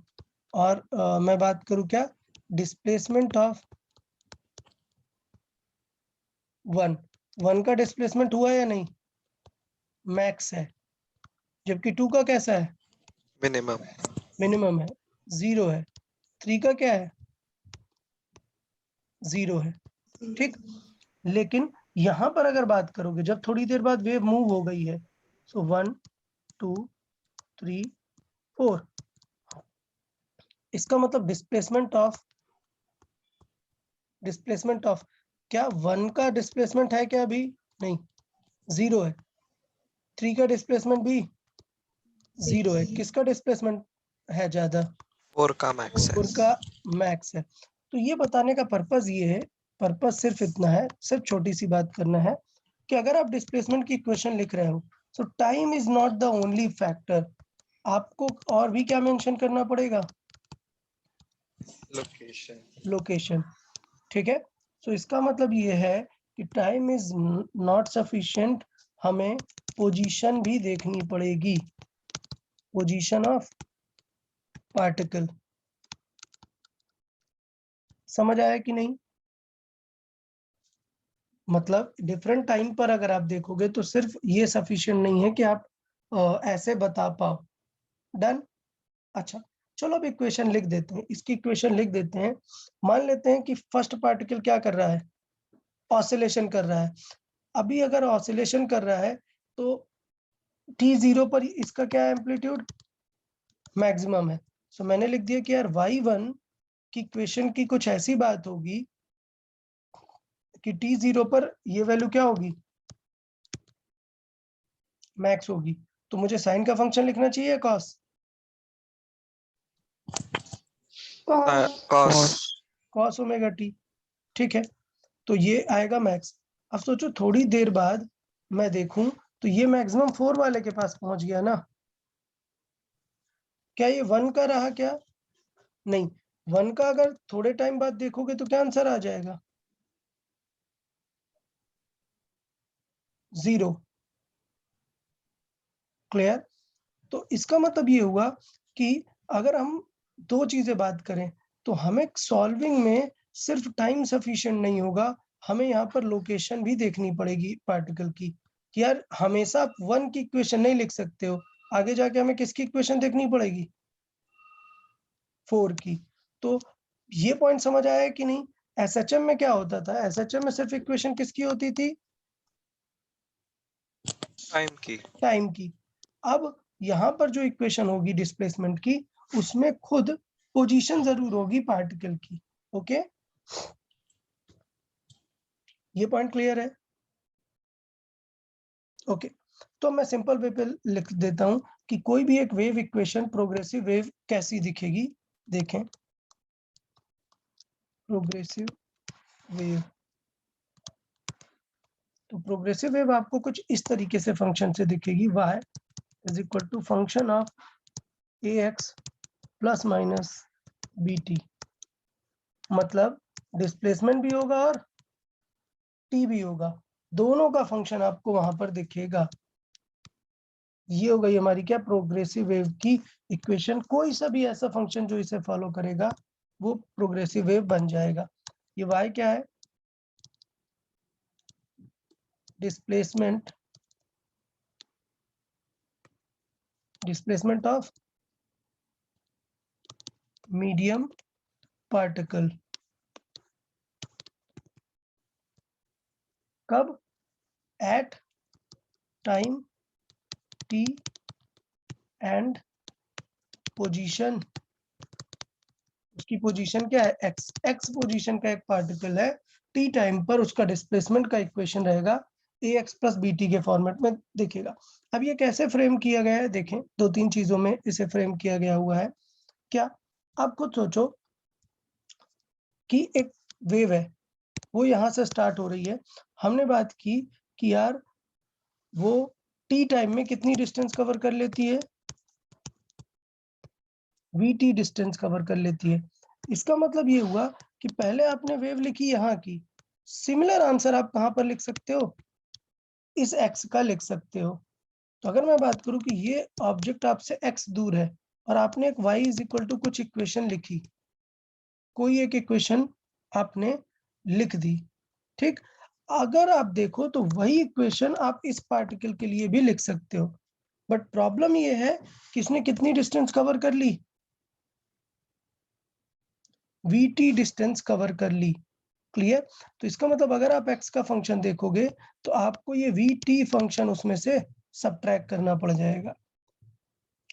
और मैं बात करूं क्या, डिस्प्लेसमेंट ऑफ 1 का डिस्प्लेसमेंट हुआ या नहीं, मैक्स है, जबकि 2 का कैसा है, मिनिमम। मिनिमम है, 0 है। 3 का क्या है, 0 है। ठीक। लेकिन यहां पर अगर बात करोगे, जब थोड़ी देर बाद वेव मूव हो गई है, सो 1 2 3 4, इसका मतलब डिस्प्लेसमेंट ऑफ क्या 1 का डिस्प्लेसमेंट है क्या? अभी नहीं, 0 है। 3 का डिस्प्लेसमेंट भी 0 है। किसका डिस्प्लेसमेंट है ज्यादा? 4 का मैक्स है। 4 का मैक्स है। तो ये बताने का पर्पस ये है, पर्पस सिर्फ इतना है, सिर्फ छोटी सी बात करना है कि अगर आप डिस्प्लेसमेंट की इक्वेशन लिख रहे हो, सो time is not the only factor. आपको और भी क्या मेंशन करना पड़ेगा? लोकेशन। लोकेशन। ठीक है। सो इसका मतलब ये है कि टाइम इज नॉट सफिशिएंट, हमें पोजीशन भी देखनी पड़ेगी, पोजीशन ऑफ पार्टिकल। समझ आया कि नहीं? मतलब डिफरेंट टाइम पर अगर आप देखोगे तो सिर्फ ये सफिशिएंट नहीं है कि आप ऐसे बता पाओ। डन। अच्छा, चलो अब इक्वेशन लिख देते हैं, इसकी इक्वेशन लिख देते हैं। मान लेते हैं कि फर्स्ट पार्टिकल क्या कर रहा है, ऑसिलेशन कर रहा है। अभी अगर ऑसिलेशन कर रहा है तो t0 पर इसका क्या है, एम्पलीट्यूड मैक्सिमम है। सो मैंने लिख दिया कि यार y1 की इक्वेशन की कुछ ऐसी बात होगी कि t0 पर ये वैल्यू क्या होगी, मैक्स होगी। तो मुझे साइन का फंक्शन लिखना चाहिए cos, cos. Cos omega T. ठीक है, तो ये आएगा मैक्स। अब सोचो थोड़ी देर बाद मैं देखूं तो ये मैक्सिमम 4 वाले के पास पहुंच गया ना, क्या ये 1 का रहा क्या? नहीं। 1 का अगर थोड़े टाइम बाद देखोगे तो क्या आंसर आ जाएगा, 0। क्लियर? तो इसका मतलब ये हुआ कि अगर हम दो चीजें बात करें तो हमें सॉल्विंग में सिर्फ टाइम सफिशिएंट नहीं होगा, हमें यहाँ पर लोकेशन भी देखनी पड़ेगी पार्टिकल की, कि यार हमेशा आप 1 की इक्वेशन नहीं लिख सकते हो, आगे जाके हमें किसकी इक्वेशन देखनी पड़ेगी, 4 की। तो ये पॉइंट समझ आया कि नहीं? एसएचएम में क्या होता था, एसएचएम में सिर्फ इक्वेशन किसकी होती थी, टाइम की। अब यहाँ पर जो इक्वेशन होगी डिस्प्लेसमेंट की, उसमें खुद पोजीशन जरूर होगी पार्टिकल की। ओके, ये पॉइंट क्लियर है? ओके, तो मैं सिंपल वे पे लिख देता हूँ कि कोई भी एक वेव इक्वेशन प्रोग्रेसिव वेव कैसी दिखेगी। देखें प्रोग्रेसिव वेव, तो प्रोग्रेसिव वेव आपको कुछ इस तरीके से फंक्शन से दिखेगी, y is equal to function of ax plus minus bt, मतलब डिस्प्लेसमेंट भी होगा और t भी होगा, दोनों का फंक्शन आपको वहां पर दिखेगा। ये हो गई हमारी क्या प्रोग्रेसिव वेव की इक्वेशन। कोई सा भी ऐसा फंक्शन जो इसे फॉलो करेगा वो प्रोग्रेसिव वेव बन जाएगा। ये y क्या है, डिस्प्लेसमेंट ऑफ मीडियम पार्टिकल, कब, at time t and position, उसकी पोजीशन क्या है x, x पोजीशन का एक पार्टिकल है, t टाइम पर उसका डिस्प्लेसमेंट का इक्वेशन रहेगा ax प्लस bt के फॉर्मेट में दिखेगा। अब ये कैसे फ्रेम किया गया है, देखें दो तीन चीजों में इसे फ्रेम किया गया हुआ है। क्या, आप खुद सोचो कि एक वेव है, वो यहाँ से स्टार्ट हो रही है, हमने बात की कि यार वो t टाइम में कितनी डिस्टेंस कवर कर लेती है, vt डिस्टेंस कवर कर लेती है। इसका मतलब ये हुआ कि पहले आपने वेव लिखी यहाँ की, सिमिलर आंसर आप कहाँ पर लिख सकते हो, इस x का लिख सकते हो। तो अगर मैं बात करूं कि ये ऑब्जेक्ट आपसे x दूर है और आपने एक y इज इक्वल टू कुछ इक्वेशन लिखी, कोई एक इक्वेशन आपने लिख दी, ठीक, अगर आप देखो तो वही इक्वेशन आप इस पार्टिकल के लिए भी लिख सकते हो, बट प्रॉब्लम ये है कि इसने कितनी डिस्टेंस कवर कर ली, vt डिस्टेंस कवर कर ली। क्लियर, तो इसका मतलब अगर आप x का फंक्शन देखोगे तो आपको ये vt फंक्शन उसमें से सब्ट्रैक्ट करना पड़ जाएगा।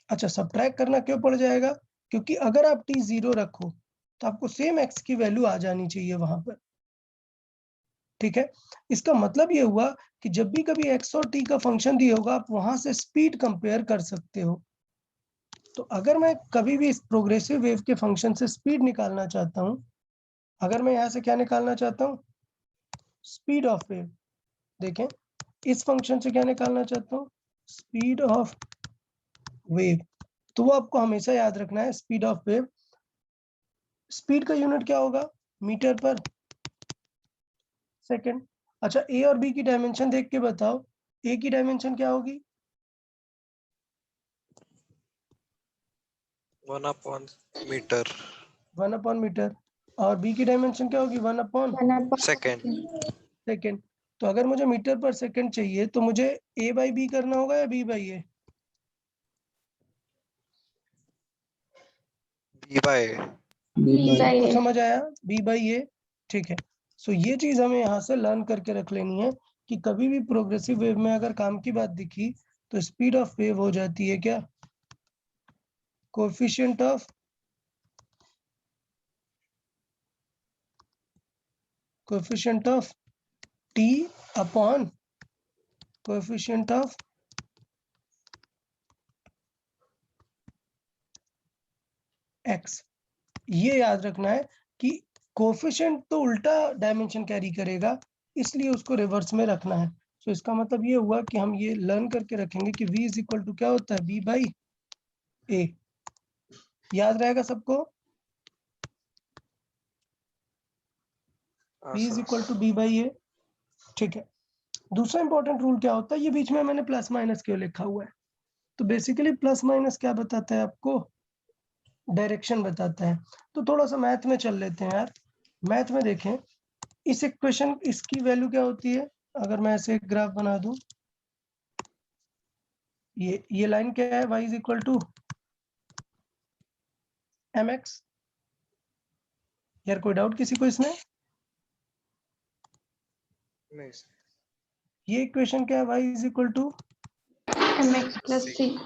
अच्छा, सब्ट्रैक्ट करना क्यों पड़ जाएगा, क्योंकि अगर आप t 0 रखो तो आपको सेम x की वैल्यू आ जानी चाहिए वहां पर, ठीक है। इसका मतलब ये हुआ कि जब भी कभी x और t का फंक्शन दिया होगा आप वहां से स्पीड कंपेयर कर सकते हो। तो अगर मैं कभी भी इस प्रोग्रेसिव वेव के फंक्शन से स्पीड निकालना चाहता हूं, अगर मैं यहाँ से क्या निकालना चाहता हूँ, स्पीड ऑफ वेव, देखें इस फंक्शन से क्या निकालना चाहता हूँ, स्पीड ऑफ वेव, तो वो आपको हमेशा याद रखना है, स्पीड ऑफ वेव, स्पीड का यूनिट क्या होगा, मीटर पर सेकंड। अच्छा, ए और बी की डायमेंशन देख के बताओ, ए की डायमेंशन क्या होगी, 1/मीटर, 1/मीटर, और बी की डायमेंशन क्या होगी, सेकेंड। सेकंड। तो अगर मुझे मीटर पर सेकंड चाहिए तो मुझे a बाई बी करना होगा या b बाई ए, b/a। कुछ समझ आया, b बाई ए, ठीक है। सो ये चीज हमें यहाँ से लर्न करके रख लेनी है कि कभी भी प्रोग्रेसिव वेव में अगर काम की बात दिखी तो स्पीड ऑफ वेव हो जाती है क्या, coefficient of t upon coefficient of x। ये याद रखना है कि कोएफिशिएंट तो उल्टा डायमेंशन कैरी करेगा, इसलिए उसको रिवर्स में रखना है। तो इसका मतलब ये हुआ कि हम ये लर्न करके रखेंगे कि v इज इक्वल टू क्या होता है, b बाई ए, याद रहेगा सबको, v is equal to b by A, ठीक है। दूसरा इंपॉर्टेंट रूल क्या होता है, ये बीच में मैंने प्लस माइनस क्यों लिखा हुआ है, तो बेसिकली प्लस माइनस क्या बताता है आपको, डायरेक्शन बताता है। तो थोड़ा सा मैथ में चल लेते हैं यार, मैथ में देखें इस इक्वेशन, इसकी वैल्यू क्या होती है, अगर मैं ऐसे एक ग्राफ बना दूं, ये लाइन क्या है, y is equal to mx, यार कोई डाउट किसी को इसमें, नहीं सर, ये इक्वेशन क्या है, y is equal to mx plus c।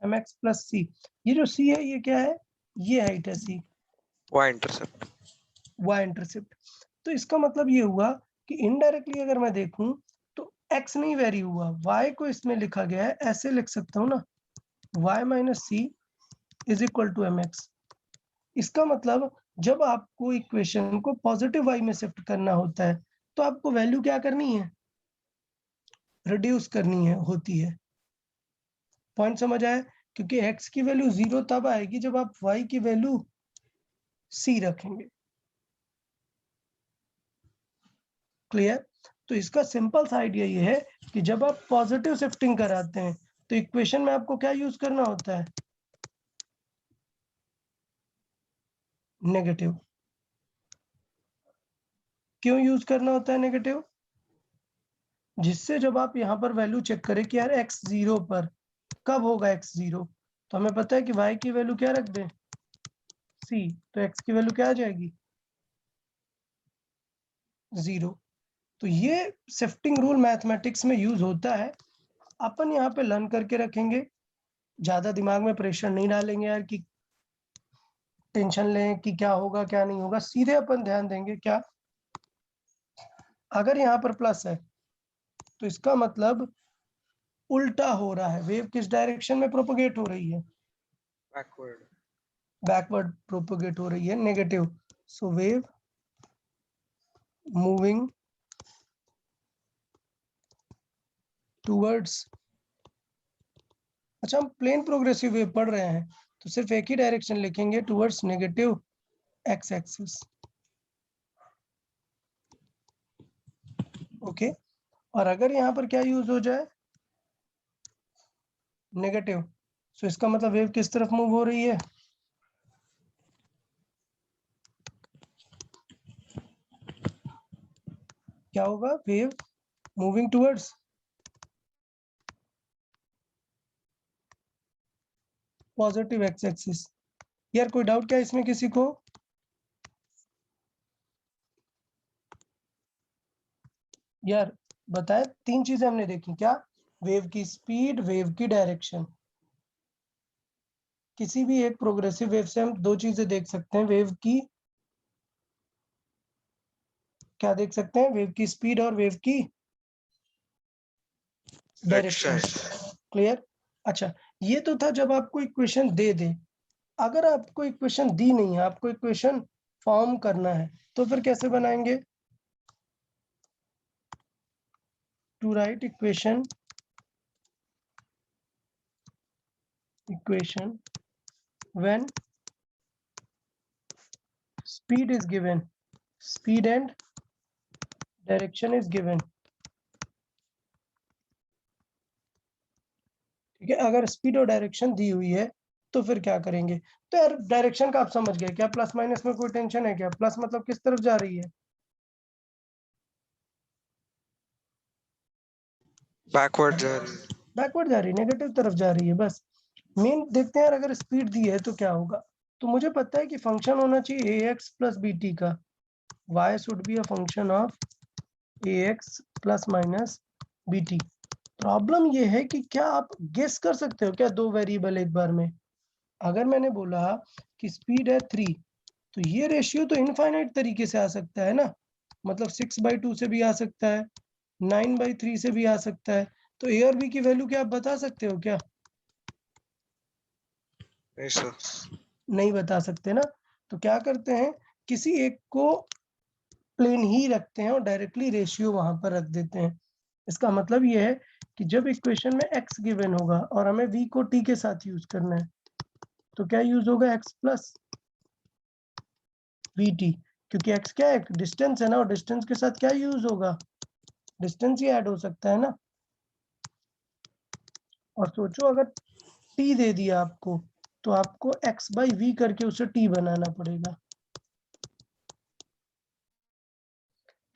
mx plus c, ये जो c है ये क्या है, ये हाइट है c, y-इंटरसेप्ट। y intercept. तो इसका मतलब ये हुआ कि इनडायरेक्टली अगर मैं देखूं तो x नहीं वेरी हुआ, y को इसमें लिखा गया है, ऐसे लिख सकता हूँ ना, y minus c is equal to m x. इसका मतलब जब आपको इक्वेशन को पॉजिटिव y में शिफ्ट करना होता है तो आपको वैल्यू क्या करनी है, रिड्यूस करनी है होती है। पॉइंट समझ आया? क्योंकि x की वैल्यू 0 तब आएगी जब आप y की वैल्यू c रखेंगे। क्लियर? तो इसका सिंपल सा आइडिया ये है कि जब आप पॉजिटिव शिफ्टिंग कराते हैं तो इक्वेशन में आपको क्या यूज करना होता है, नेगेटिव। क्यों यूज करना होता है नेगेटिव? जिससे जब आप यहाँ पर वैल्यू चेक करें कि यार x 0 पर कब होगा x 0, तो हमें पता है कि y की वैल्यू क्या रख दें, c, तो x की वैल्यू क्या आ जाएगी, 0। तो ये शिफ्टिंग रूल मैथमेटिक्स में यूज होता है। अपन यहाँ पे लर्न करके रखेंगे, ज्यादा दिमाग में प्रेशर नहीं डालेंगे यार कि टेंशन लें कि क्या होगा क्या नहीं होगा। सीधे अपन ध्यान देंगे क्या, अगर यहाँ पर प्लस है तो इसका मतलब उल्टा हो रहा है, वेव किस डायरेक्शन में प्रोपोगेट हो रही है, बैकवर्ड। बैकवर्ड प्रोपोगेट हो रही है, नेगेटिव। सो वेव मूविंग टूवर्ड्स, अच्छा हम प्लेन प्रोग्रेसिव वेव पढ़ रहे हैं तो सिर्फ एक ही डायरेक्शन लिखेंगे, towards negative x axis. Okay, और अगर यहाँ पर क्या यूज हो जाए, नेगेटिव, सो इसका मतलब वेव किस तरफ मूव हो रही है, क्या होगा, wave moving towards positive x axis. यार कोई डाउट क्या इसमें किसी को? यार बताए, तीन चीजें हमने देखी, क्या, वेव की स्पीड, वेव की डायरेक्शन। किसी भी एक प्रोग्रेसिव वेव से हम दो चीजें देख सकते हैं, वेव की, क्या देख सकते हैं, वेव की स्पीड और वेव की डायरेक्शन। क्लियर? अच्छा, ये तो था जब आपको इक्वेशन दे दे। अगर आपको इक्वेशन दी नहीं है, आपको इक्वेशन फॉर्म करना है, तो फिर कैसे बनाएंगे, to write equation when speed is given, speed and direction is given। ठीक है, अगर स्पीड और डायरेक्शन दी हुई है तो फिर क्या करेंगे, तो यार डायरेक्शन का आप समझ गए क्या, प्लस माइनस में कोई टेंशन है क्या, प्लस मतलब किस तरफ जा रही है, बैकवर्ड जा रही है। बैकवर्ड जा रही है, नेगेटिव तरफ जा रही है। बस मेन देखते हैं यार, अगर स्पीड दी है तो क्या होगा। तो मुझे पता है कि फंक्शन होना चाहिए ax प्लस bt का, y should be a function of ax plus minus bt। Problem ये है कि क्या आप गेस कर सकते हो क्या दो वेरिएबल एक बार में। अगर मैंने बोला कि स्पीड है 3, तो ये रेशियो तो इनफाइनाइट तरीके से आ सकता है ना, मतलब 6/2 से भी आ सकता है, 9/3 से भी आ सकता है। तो ए और बी की वैल्यू क्या आप बता सकते हो क्या? नहीं सर। नहीं बता सकते ना। तो क्या करते हैं, किसी एक को प्लेन ही रखते हैं और डायरेक्टली रेशियो वहां पर रख देते हैं। इसका मतलब ये है कि जब इक्वेशन में x गिवन होगा और हमें v को t के साथ यूज करना है, तो क्या यूज होगा, x प्लस vt, क्योंकि x क्या है, डिस्टेंस है ना, और डिस्टेंस के साथ क्या यूज होगा, डिस्टेंस ही ऐड हो सकता है ना। और सोचो अगर t दे दिया आपको, तो आपको x/v करके उसे t बनाना पड़ेगा।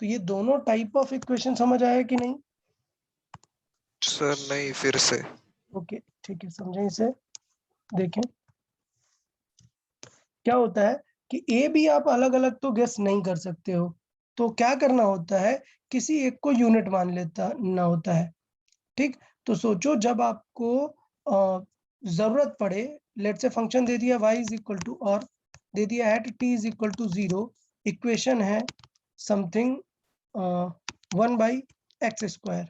तो ये दोनों टाइप ऑफ इक्वेशन समझ आया कि नहीं? सर नहीं, फिर से। ओके ठीक है, समझें इसे। देखें क्या होता है कि ए बी आप अलग अलग तो गेस नहीं कर सकते हो, तो क्या करना होता है, किसी एक को यूनिट मान लेता ना होता है। ठीक, तो सोचो जब आपको जरूरत पड़े, लेट से फंक्शन दे दिया y इज इक्वल टू, और दे दिया at t is equal to 0, equation है समथिंग 1/x²,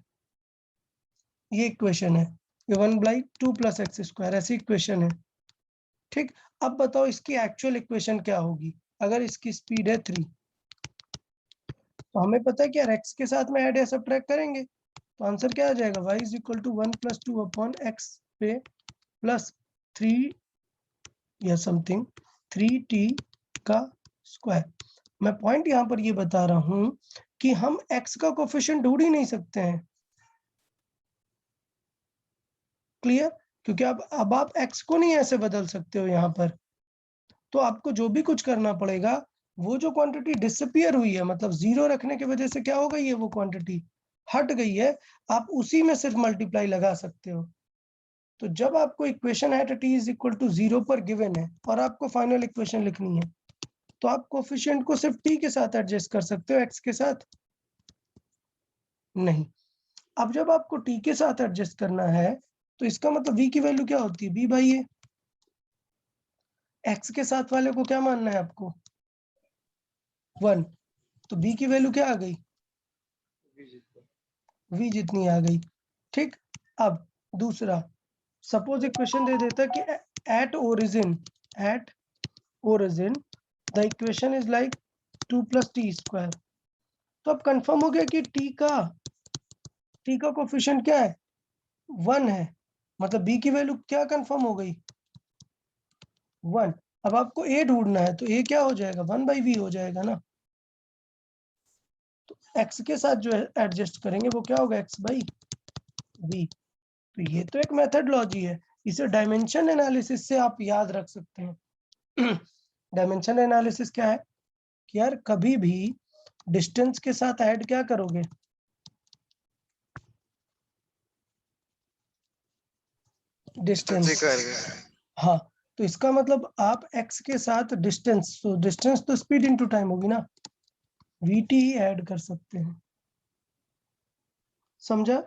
ये इक्वेशन है। ये 1/2 + x², ऐसी इक्वेशन है। ठीक, अब बताओ इसकी एक्चुअल इक्वेशन क्या होगी अगर इसकी स्पीड है 3। तो हमें पता है कि यार x के साथ में ऐड या सब्ट्रैक्ट करेंगे तो आंसर क्या आ जाएगा, y = 1 + 2/x पे प्लस 3 या समथिंग 3t का स्क्वायर। मैं पॉइंट यहाँ पर ये बता रहा हूं कि हम x का कोफिशिएंट ढूंढ ही नहीं सकते हैं। क्लियर? क्योंकि अब आप x को नहीं ऐसे बदल सकते हो यहाँ पर। तो आपको जो भी कुछ करना पड़ेगा, वो जो क्वांटिटी डिसअपियर हुई है, मतलब 0 रखने की वजह से क्या हो गई है, वो क्वांटिटी हट गई है, आप उसी में सिर्फ मल्टीप्लाई लगा सकते हो। तो जब आपको इक्वेशन है t = 0 पर गिवन है और आपको फाइनल इक्वेशन लिखनी है, तो आप कोफिशिएंट को सिर्फ t के साथ एडजस्ट कर सकते हो, x के साथ नहीं। अब जब आपको t के साथ एडजस्ट करना है तो इसका मतलब v की वैल्यू क्या होती है, b/a। x के साथ वाले को क्या मानना है आपको, 1, तो b की वैल्यू क्या आ गई, v जितनी आ गई। ठीक, अब दूसरा, सपोज इक्वेशन दे देता कि at origin the equation is like 2 + t²। तो अब कंफर्म हो गया कि t का कोफिशिएंट क्या है, 1 है, मतलब b की वैल्यू क्या कंफर्म हो गई, 1। अब आपको a ढूंढना है तो a क्या हो जाएगा, 1/v हो जाएगा ना। तो x के साथ जो एडजस्ट करेंगे वो क्या होगा, x/v। तो ये तो एक मेथडोलॉजी है, इसे डायमेंशन एनालिसिस से आप याद रख सकते हैं। डायमेंशन एनालिसिस क्या है कि यार कभी भी डिस्टेंस के साथ ऐड क्या करोगे, डिस्टेंस। हाँ, तो इसका मतलब आप x के साथ डिस्टेंस, तो डिस्टेंस तो स्पीड इनटू टाइम होगी ना, vt ही ऐड कर सकते हैं। समझा?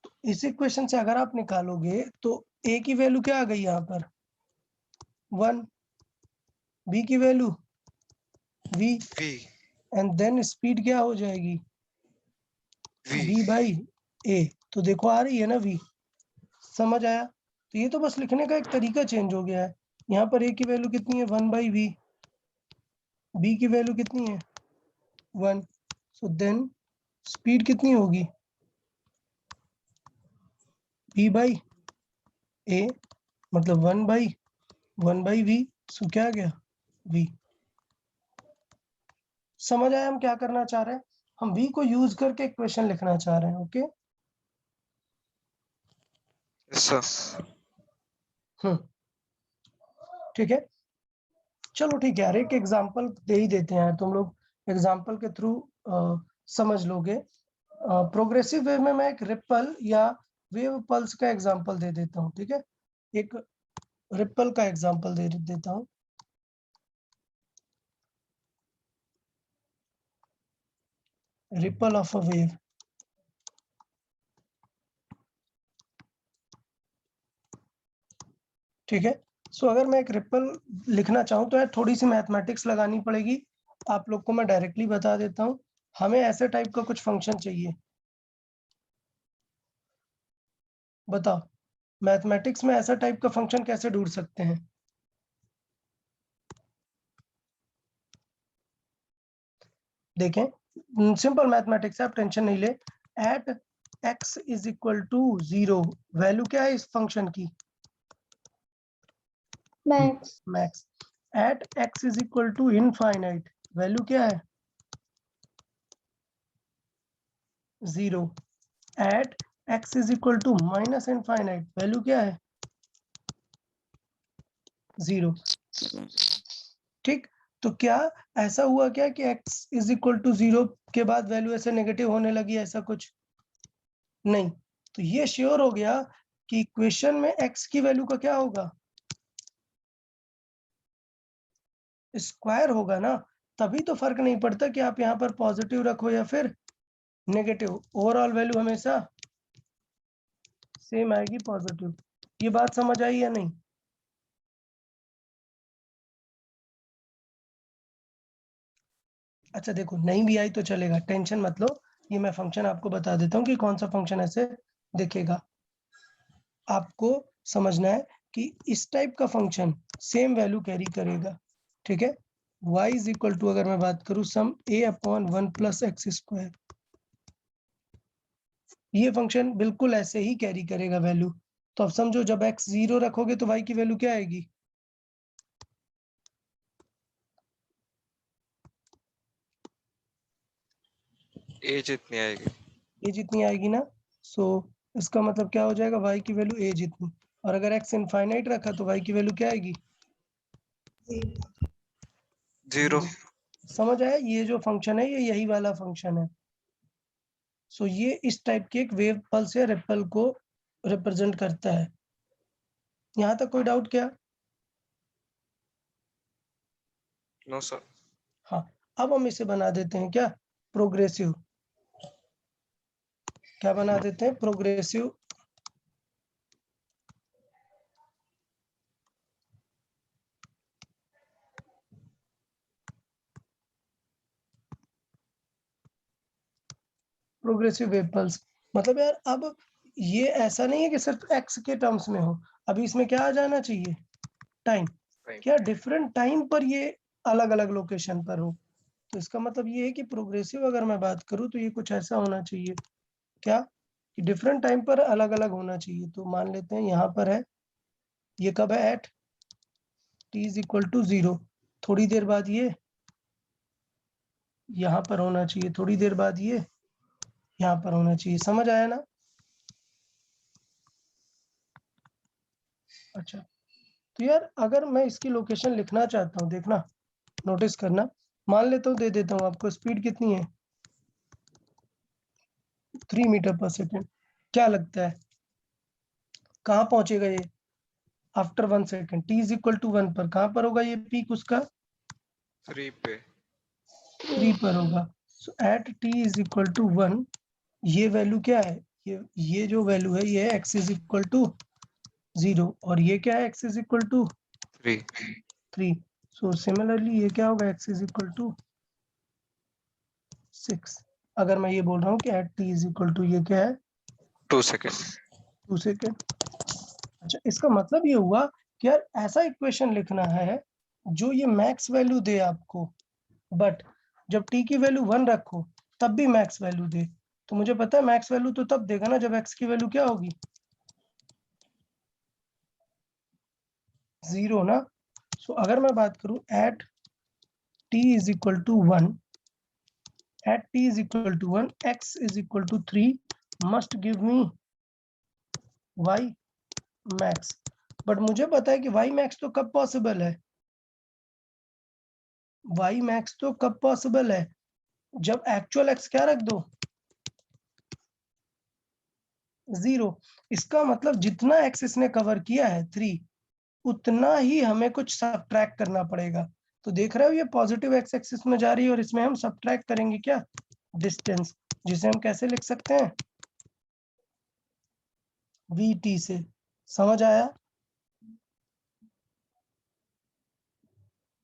तो इस इक्वेशन से अगर आप निकालोगे तो a की वैल्यू क्या आ गई यहाँ पर, 1, b की value v, and then speed क्या हो जाएगी, v/a। तो देखो आ रही है ना v, समझ आया? तो ये तो बस लिखने का एक तरीका चेंज हो गया है। यहाँ पर a की वैल्यू कितनी है, 1/v, b की वैल्यू कितनी है, 1। सो देन स्पीड कितनी होगी, v/a, मतलब 1/v। सो क्या आ गया, v। समझ आया हम क्या करना चाह रहे हैं, हम v को यूज करके इक्वेशन लिखना चाह रहे हैं। ओके, ठीक है, चलो ठीक है यार, एक एग्जांपल दे ही देते हैं, तुम लोग एग्जांपल के थ्रू समझ लोगे। प्रोग्रेसिव वेव में मैं एक रिपल या वेव पल्स का एग्जांपल दे देता हूँ। ठीक है, एक रिपल का एग्जांपल दे देता हूँ। रिपल ऑफ अ वेव, ठीक है। सो अगर मैं एक रिपल लिखना चाहूँ तो यार थोड़ी सी मैथमेटिक्स लगानी पड़ेगी, आप लोग को मैं डायरेक्टली बता देता हूँ। हमें ऐसे टाइप का कुछ फंक्शन चाहिए, बताओ मैथमेटिक्स में ऐसा टाइप का फंक्शन कैसे ढूंढ सकते हैं। देखें, सिंपल मैथमेटिक्स है, आप टेंशन नहीं ले। एट x = 0, वैल्यू क्या है इस फंक्शन की, max. Max. At x = infinite, value क्या है, 0। At x = minus infinite, value क्या है, 0। ठीक, तो क्या ऐसा हुआ क्या कि x = 0 के बाद वैल्यू ऐसे नेगेटिव होने लगी, ऐसा कुछ नहीं। तो ये श्योर हो गया कि इक्वेशन में x की वैल्यू का क्या होगा, स्क्वायर होगा ना। तभी तो फर्क नहीं पड़ता कि आप यहाँ पर पॉजिटिव रखो या फिर नेगेटिव, ओवरऑल वैल्यू हमेशा सेम आएगी, पॉजिटिव। ये बात समझ आई या नहीं? अच्छा देखो, नहीं भी आई तो चलेगा, टेंशन मत लो, ये मैं फंक्शन आपको बता देता हूँ कि कौन सा फंक्शन ऐसे दिखेगा। आपको समझना है कि इस टाइप का फंक्शन सेम वैल्यू कैरी करेगा, ठीक है। y इज इक्वल टू, अगर मैं बात करूँ, सम a upon 1 plus x square, ये फंक्शन बिल्कुल ऐसे ही कैरी करेगा वैल्यू। तो अब समझो, जब x 0 रखोगे तो y की वैल्यू क्या आएगी? ए जितनी आएगी। a जितनी आएगी ना। सो इसका मतलब क्या हो जाएगा, y की वैल्यू a जितनी। और अगर x इनफाइनाइट रखा तो y की वैल्यू क्या आएगी? 0। समझ आया? ये जो फंक्शन है ये यही वाला फंक्शन है। सो ये इस टाइप के एक वेव पल्स या रिपल को रिप्रेजेंट करता है। यहाँ तक कोई डाउट क्या? No sir. हाँ, अब हम इसे बना देते हैं क्या, प्रोग्रेसिव। क्या बना देते हैं? प्रोग्रेसिव। प्रोग्रेसिव वेव पल्स मतलब यार, अब ये ऐसा नहीं है कि सिर्फ x के टर्म्स में हो, अभी इसमें क्या आ जाना चाहिए, टाइम। क्या डिफरेंट टाइम पर ये अलग अलग लोकेशन पर हो। तो इसका मतलब ये है कि प्रोग्रेसिव अगर मैं बात करूं तो ये कुछ ऐसा होना चाहिए, क्या कि डिफरेंट टाइम पर अलग अलग होना चाहिए। तो मान लेते हैं यहाँ पर है, ये कब है, at t is equal to 0। थोड़ी देर बाद ये यहाँ पर होना चाहिए, थोड़ी देर बाद ये यहाँ पर होना चाहिए। समझ आया ना? अच्छा, तो यार अगर मैं इसकी लोकेशन लिखना चाहता हूँ, देखना, नोटिस करना, मान लेता हूँ, दे देता हूँ आपको, स्पीड कितनी है, 3 मीटर पर सेकेंड। क्या लगता है कहाँ पहुंचेगा ये after 1 second? t is equal to 1 पर कहाँ पर होगा ये पीक उसका? 3 पे। 3 पर होगा। So at t is equal to 1, ये वैल्यू क्या है, ये जो वैल्यू है ये x इज इक्वल टू 0, और ये क्या है, x is equal to 3। So similarly ये क्या होगा, x इज इक्वल टू 6। अगर मैं ये बोल रहा हूँ कि at t is equal to, ये क्या है, 2 सेकेंड। 2 सेकेंड। अच्छा, इसका मतलब ये हुआ कि यार ऐसा इक्वेशन लिखना है जो ये मैक्स वैल्यू दे आपको, बट जब t की वैल्यू 1 रखो तब भी मैक्स वैल्यू दे। तो मुझे पता है मैक्स वैल्यू तो तब देगा ना जब x की वैल्यू क्या होगी, 0 ना। सो अगर मैं बात करूं at t is equal to 1, at t is equal to 1, x is equal to 3 must give me y max। But मुझे पता है कि y max तो कब पॉसिबल है, y max तो कब पॉसिबल है, जब एक्चुअल x क्या रख दो, 0। इसका मतलब जितना x इसने कवर किया है 3, उतना ही हमें कुछ सब्ट्रैक्ट करना पड़ेगा। तो देख रहे हो ये पॉजिटिव x एक्सिस में जा रही है और इसमें हम सब्ट्रैक्ट करेंगे क्या, डिस्टेंस, जिसे हम कैसे लिख सकते हैं, vt से। समझ आया?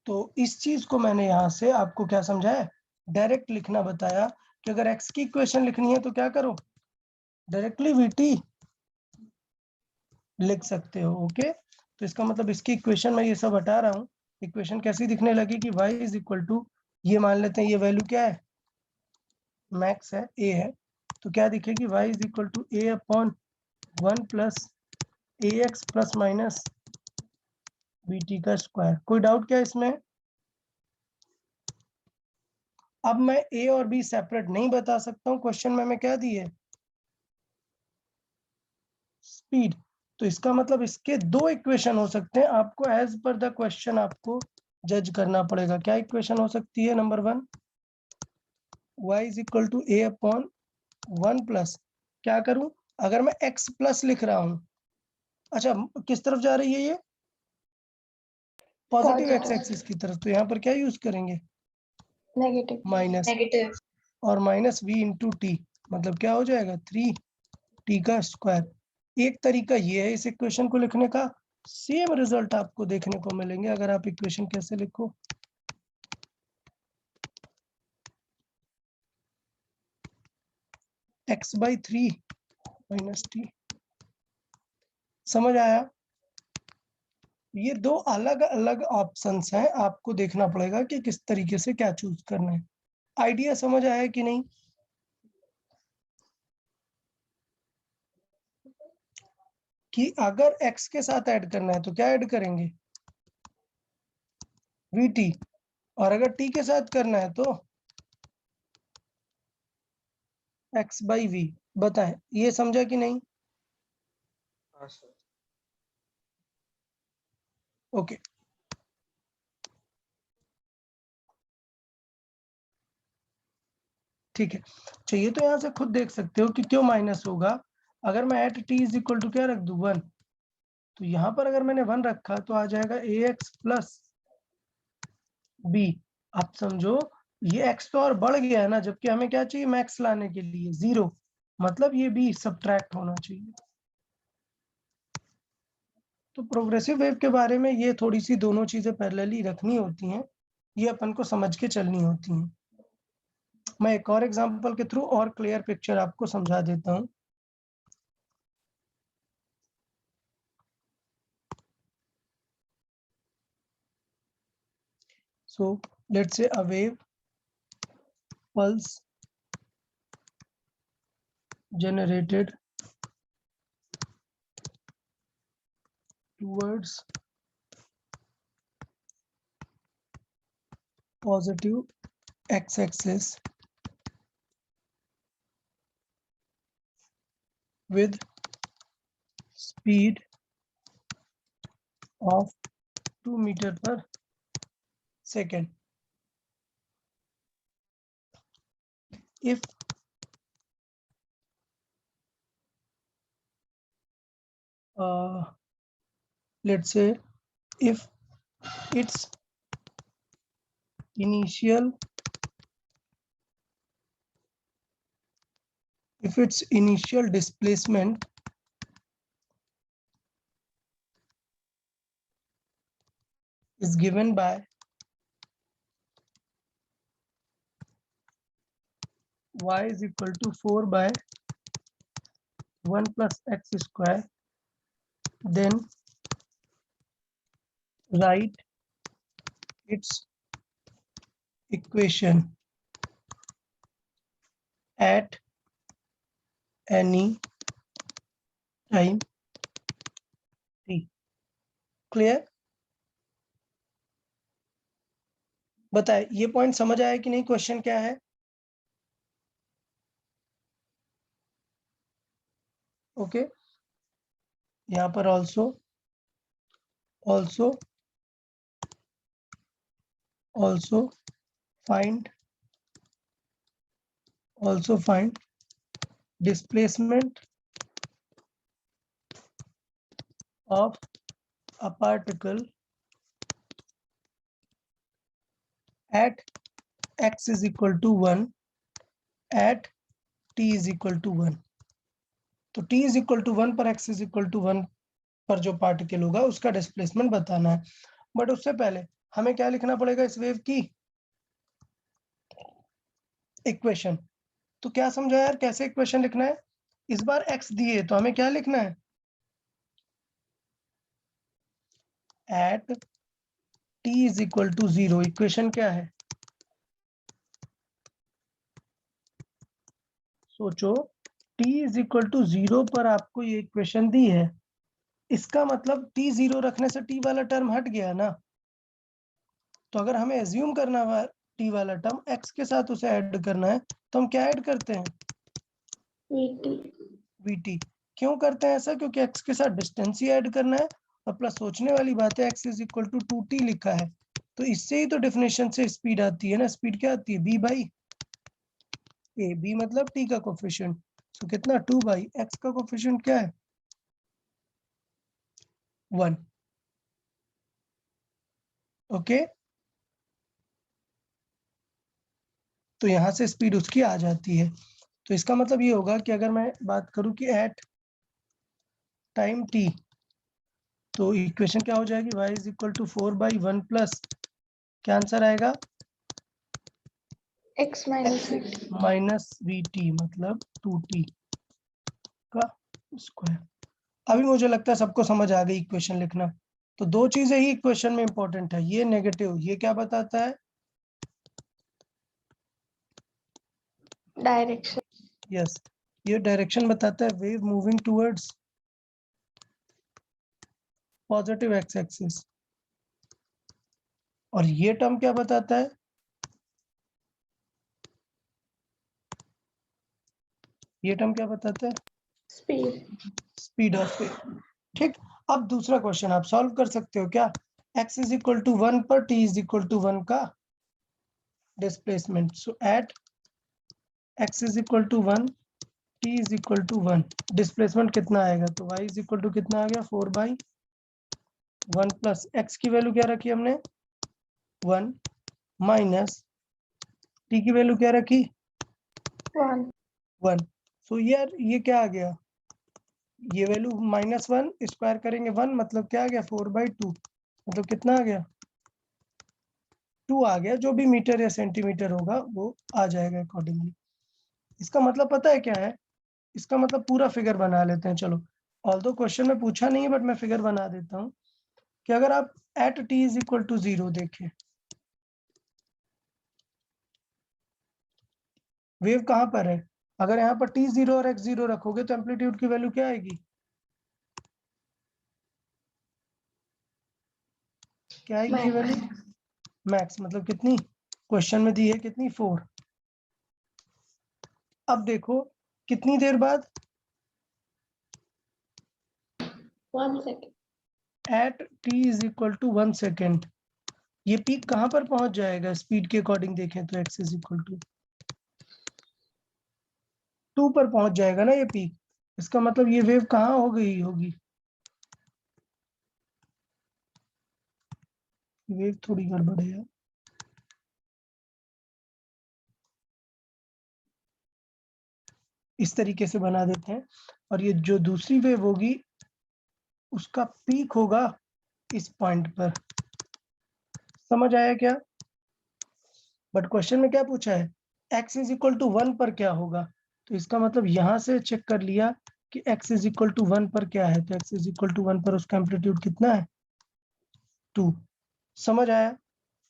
तो इस चीज को मैंने यहाँ से आपको क्या समझाया, डायरेक्ट लिखना बताया कि अगर x की इक्वेशन लिखनी है तो क्या करो, डायरेक्टली vt लिख सकते हो। ओके, तो इसका मतलब इसकी इक्वेशन में ये सब हटा रहा हूँ। इक्वेशन कैसी दिखने लगी कि y इज इक्वल टू, ये मान लेते हैं ये वैल्यू क्या है, मैक्स है, a है, तो क्या दिखेगी, y is equal to a upon 1 plus a x plus minus b t का स्क्वायर। कोई डाउट क्या इसमें? अब मैं a और b सेपरेट नहीं बता सकता हूँ, क्वेश्चन में मैं क्या दी है, स्पीड। तो इसका मतलब इसके दो इक्वेशन हो सकते हैं, आपको एज पर द क्वेश्चन आपको जज करना पड़ेगा। क्या इक्वेशन हो सकती है, number 1, y is equal to a upon 1 plus, क्या करूं, अगर मैं x प्लस लिख रहा हूं, अच्छा किस तरफ जा रही है ये, पॉजिटिव x एक्सिस की तरफ, तो यहाँ पर क्या यूज करेंगे, नेगेटिव। माइनस, और माइनस v इंटू टी, मतलब क्या हो जाएगा, 3t का स्क्वायर। एक तरीका ये है इस इक्वेशन को लिखने का, सेम रिजल्ट आपको देखने को मिलेंगे अगर आप इक्वेशन कैसे लिखो, x/3 माइनस टी। समझ आया? ये दो अलग अलग ऑप्शंस हैं, आपको देखना पड़ेगा कि किस तरीके से क्या चूज करना है। आइडिया समझ आया कि नहीं? कि अगर x के साथ ऐड करना है तो क्या ऐड करेंगे? vt। और अगर t के साथ करना है तो x/v। बताएं, ये समझा कि नहीं? हाँ सर। ओके। ठीक है, चाहिए तो यहाँ से खुद देख सकते हो कि क्यों माइनस होगा। अगर मैं at t is equal to क्या रख दूं 1, तो यहाँ पर अगर मैंने 1 रखा तो आ जाएगा ax प्लस b। आप समझो ये x तो और बढ़ गया है ना, जबकि हमें क्या चाहिए मैक्स लाने के लिए 0, मतलब ये b सब्ट्रैक्ट होना चाहिए। तो प्रोग्रेसिव वेव के बारे में ये थोड़ी सी दोनों चीजें पैरेलली रखनी होती हैं, ये अपन को समझ के चलनी होती हैं। मैं एक और एग्जांपल के थ्रू और क्लियर पिक्चर आपको समझा देता हूँ। So let's say a wave pulse generated towards positive x-axis with speed of 2 meter per second. If let's say if its initial displacement is given by y is equal to 4 by 1 plus x square, then write its equation at any time t. Clear? बताए ये पॉइंट समझ आया कि नहीं? क्वेश्चन क्या है? ओके, यहाँ पर also find displacement of a particle at x is equal to 1 at t is equal to 1। तो t is equal to 1 पर x is equal to 1 पर जो पार्टिकल होगा उसका डिस्प्लेसमेंट बताना है। बट उससे पहले हमें क्या लिखना पड़ेगा इस वेव की इक्वेशन। तो क्या समझा यार, कैसे इक्वेशन लिखना है? इस बार x दिए तो हमें क्या लिखना है? At t is equal to 0। Equation क्या है? सोचो, t is equal to 0 पर आपको ये इक्वेशन दी है, इसका मतलब t 0 रखने से t वाला टर्म हट गया ना। तो अगर हमें एज्यूम करना है t वाला टर्म x के साथ उसे ऐड करना है, तो हम क्या ऐड करते हैं? vt। क्यों करते हैं ऐसा? क्योंकि x के साथ डिस्टेंस ही ऐड करना है, और प्लस सोचने वाली बात है x is equal to 2t लिखा है, तो इससे ही तो डेफिनेशन से स्पीड आती है ना। स्पीड क्या आती है? b by a। b मतलब t का कोफिशिएंट, तो कितना 2 बाई x का कोफिशिएंट क्या है? 1। ओके, तो यहां से स्पीड उसकी आ जाती है। तो इसका मतलब ये होगा कि अगर मैं बात करूं कि एट टाइम t, तो इक्वेशन क्या हो जाएगी? y is equal to 4 by 1 plus क्या आंसर आएगा? x minus vt. Minus v मतलब 2t का स्क्वायर। अभी मुझे लगता है सबको समझ आ गई इक्वेशन लिखना। तो दो चीजें ही इक्वेशन में इंपॉर्टेंट है, ये नेगेटिव, ये क्या बताता है? Direction. यस, ये डायरेक्शन बताता है, wave moving towards positive x axis. और ये टर्म क्या बताता है? ये टर्म क्या बताता है? Speed. Speed of wave. ठीक, अब दूसरा क्वेश्चन आप सॉल्व कर सकते हो क्या? x इज इक्वल टू 1 पर t इज इक्वल टू 1 का displacement. So at x is equal to 1, t is equal to 1, displacement कितना आएगा? तो y इज इक्वल टू कितना आ गया? 4/1 प्लस x की वैल्यू क्या रखी हमने? 1 माइनस t की वैल्यू क्या रखी? 1. 1। सो यार ये क्या आ गया? ये वैल्यू -1 स्क्वायर करेंगे 1 मतलब क्या आ गया? 4/2 मतलब कितना आ गया? 2 आ गया। जो भी मीटर या सेंटीमीटर होगा वो आ जाएगा अकॉर्डिंगली। इसका मतलब पता है क्या है? इसका मतलब पूरा फिगर बना लेते हैं। चलो, ऑल्दो क्वेश्चन में पूछा नहीं है बट मैं फिगर बना देता हूँ कि अगर आप at t is equal to 0 देखें, वेव कहाँ पर है? अगर यहाँ पर t 0 और x 0 रखोगे तो एम्पलीट्यूड की वैल्यू क्या आएगी? क्या आएगी ये वैल्यू? मैक्स मतलब कितनी? क्वेश्चन में दी है कितनी? 4। अब देखो कितनी देर बाद? 1 second. At t is equal to 1 second. ये पीक कहाँ पर पहुंच जाएगा स्पीड के अकॉर्डिंग देखें तो? x इज इक्वल टू 2 पर पहुंच जाएगा ना ये पीक। इसका मतलब ये वेव कहाँ हो गई होगी? वेव थोड़ी गड़बड़ है यार। इस तरीके से बना देते हैं, और ये जो दूसरी वेव होगी उसका पीक होगा इस पॉइंट पर। समझ आया क्या? बट क्वेश्चन में क्या पूछा है? x इज इक्वल टू 1 पर क्या होगा? तो इसका मतलब यहां से चेक कर लिया कि x इज इक्वल टू 1 पर क्या है, तो x इज इक्वल टू 1 पर उसका एम्पलीट्यूड कितना है? 2। समझ आया?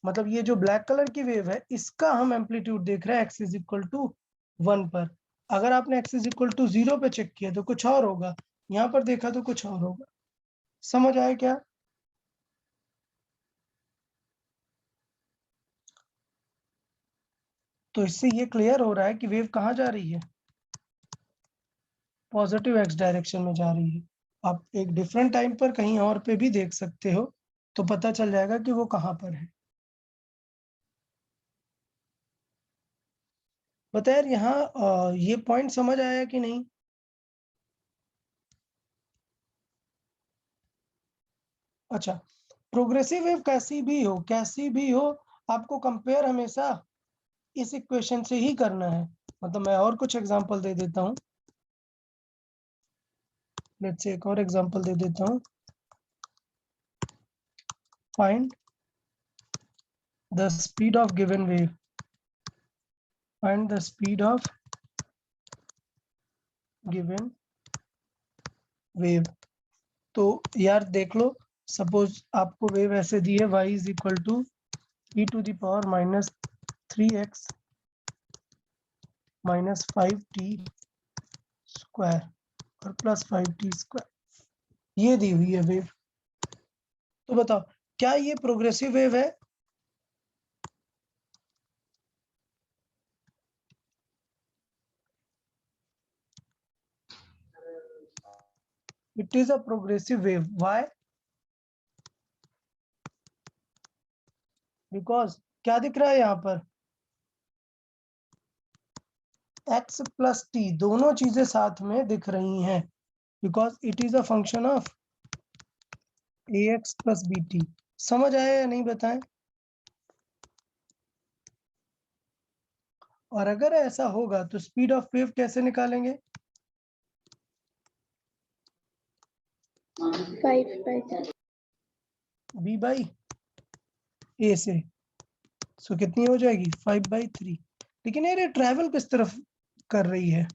मतलब ये जो ब्लैक कलर की वेव है इसका हम एम्पलीट्यूड देख रहे हैं x इज इक्वल टू 1 पर। अगर आपने x इज इक्वल टू 0 पे चेक किया तो कुछ और होगा, यहाँ पर देखा तो कुछ और होगा। समझ आया क्या? तो इससे ये क्लियर हो रहा है कि वेव कहाँ जा रही है? पॉजिटिव एक्स डायरेक्शन में जा रही है। आप एक डिफरेंट टाइम पर कहीं और पे भी देख सकते हो तो पता चल जाएगा कि वो कहाँ पर है। बता यार यहाँ ये पॉइंट समझ आया कि नहीं? अच्छा, प्रोग्रेसिव वेव कैसी भी हो आपको कंपेयर हमेशा इस इक्वेशन से ही करना है। मतलब मैं और कुछ एग्जांपल दे देता हूँ। लेट्स से एक और एग्जांपल दे देता हूँ। Find the speed of given wave. Find the speed of given wave. तो यार देख लो, सपोज आपको वेव ऐसे दी है y is equal to e⁻³ minus 5t square और प्लस 5t स्क्वायर, ये दी हुई है वेव। तो बताओ क्या ये प्रोग्रेसिव वेव है? It is a progressive wave. Why? Because क्या दिख रहा है यहाँ पर? x प्लस t दोनों चीजें साथ में दिख रही हैं, because it is a function of ax plus bt। समझ आया या नहीं बताएं? और अगर ऐसा होगा तो स्पीड ऑफ वेव कैसे निकालेंगे? 5/3. b बाई ए से। सो कितनी हो जाएगी? 5/3। लेकिन यार ये ट्रैवल किस तरफ कर रही है?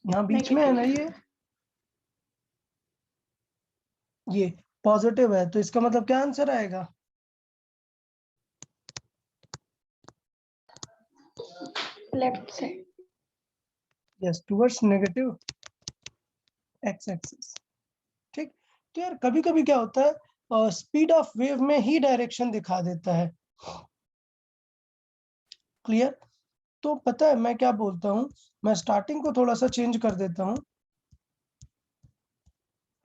यहाँ बीच में है ना ये पॉजिटिव है, तो इसका मतलब क्या आंसर आएगा? Left side. Yes, towards negative x axis. ठीक, तो यार कभी कभी क्या होता है, स्पीड ऑफ वेव में ही डायरेक्शन दिखा देता है। क्लियर? तो पता है मैं क्या बोलता हूँ, मैं स्टार्टिंग को थोड़ा सा चेंज कर देता हूँ।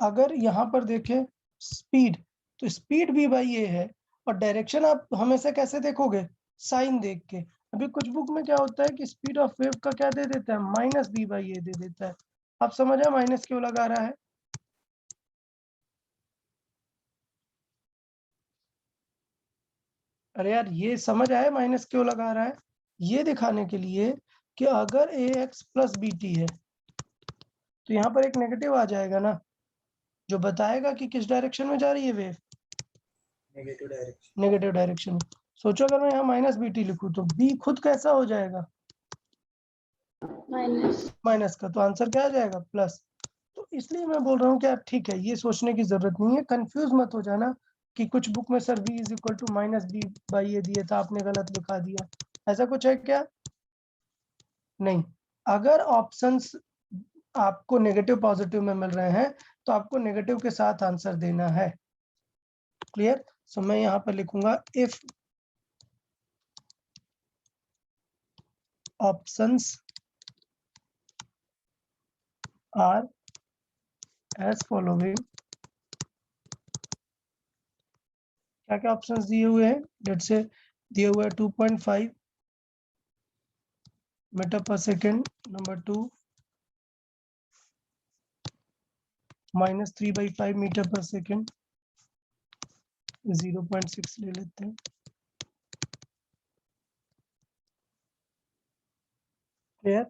अगर यहाँ पर देखें स्पीड, तो स्पीड भी भाई ये है, और डायरेक्शन आप हमेशा कैसे देखोगे? साइन देख के। अभी कुछ बुक में क्या होता है कि स्पीड ऑफ वेव का क्या दे देता है? माइनस बी बाई ए दे देता है। आप समझ आए माइनस क्यों लगा रहा है? अरे यार ये समझ आए माइनस क्यों लगा रहा है? ये दिखाने के लिए कि अगर ए एक्स प्लस बी टी है तो यहाँ पर एक नेगेटिव आ जाएगा ना, जो बताएगा कि किस डायरेक्शन में जा रही है वेव। नेगेटिव डायरेक्शन में। सोचो अगर मैं यहाँ माइनस बी टी लिखूँ तो बी खुद कैसा हो जाएगा? माइनस का, तो आंसर क्या आ जाएगा? प्लस। तो इसलिए मैं बोल रहा हूँ कि आप ठीक है, ये सोचने की जरूरत नहीं है, कंफ्यूज मत हो जाना कि कुछ बुक में sir v is equal to minus B by A दिया था, आपने गलत लिखा दिया, ऐसा कुछ है क्या? नहीं। अगर ऑप्शंस आपको नेगेटिव पॉजिटिव में मिल रहे हैं तो आपको नेगेटिव के साथ आंसर देना है। क्लियर? सो मैं यहाँ पर लिखूंगा if options are as following. क्या क्या ऑप्शंस दिए हुए हैं? लेट्स से दिए हुए 2.5 metre per second, number 2 -3/5 metre per second, 0.6 ले लेते हैं। क्लियर?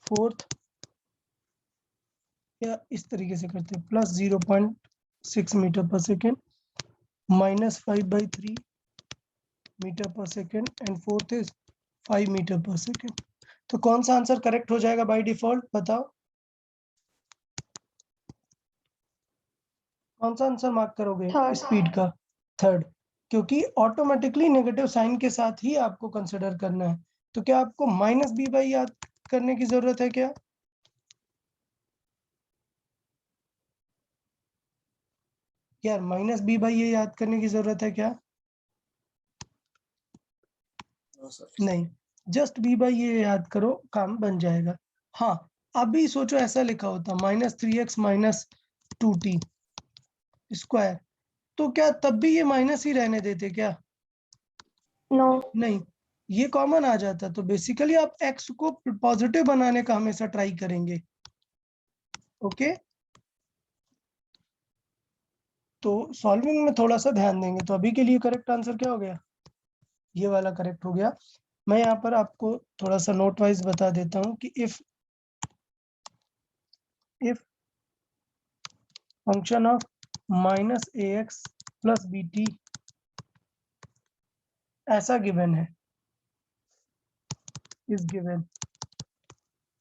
फोर्थ या इस तरीके से करते हैं, plus 0.6 metre per second, -5/3 metre per second, and fourth is 5 metre per second. तो कौन सा आंसर करेक्ट हो जाएगा बाय डिफॉल्ट? बताओ कौन सा आंसर मार्क करोगे स्पीड का? थर्ड, क्योंकि ऑटोमेटिकली नेगेटिव साइन के साथ ही आपको कंसिडर करना है। तो क्या आपको माइनस बी बाई याद करने की जरूरत है क्या? यार माइनस बी बाई ये याद करने की जरूरत है क्या? नहीं, जस्ट बी बाई ये याद करो, काम बन जाएगा। हाँ, अभी सोचो ऐसा लिखा होता -3x - 2t स्क्वायर, तो क्या तब भी ये माइनस ही रहने देते क्या? नो। नहीं, ये कॉमन आ जाता। तो बेसिकली आप x को पॉजिटिव बनाने का हमेशा ट्राई करेंगे। ओके, तो सॉल्विंग में थोड़ा सा ध्यान देंगे। तो अभी के लिए करेक्ट आंसर क्या हो गया? ये वाला करेक्ट हो गया। मैं यहाँ पर आपको थोड़ा सा नोट वाइज बता देता हूँ कि if function of -ax plus bt ऐसा गिवन है, इस गिवन,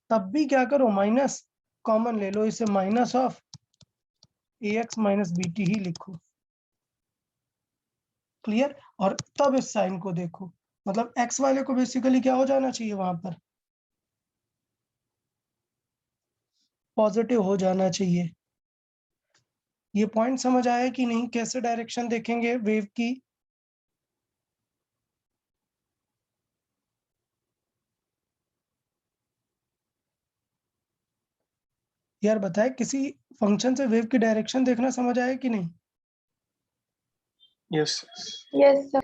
तब भी क्या करो, माइनस कॉमन ले लो, इसे माइनस ऑफ ax - bt ही लिखो। क्लियर? और तब इस साइन को देखो, मतलब x वाले को बेसिकली क्या हो जाना चाहिए, वहां पर पॉजिटिव हो जाना चाहिए। ये पॉइंट समझ आया कि नहीं? कैसे डायरेक्शन देखेंगे वेव की? यार बताए, किसी फंक्शन से वेव की डायरेक्शन देखना समझ आया कि नहीं? Yes yes sir.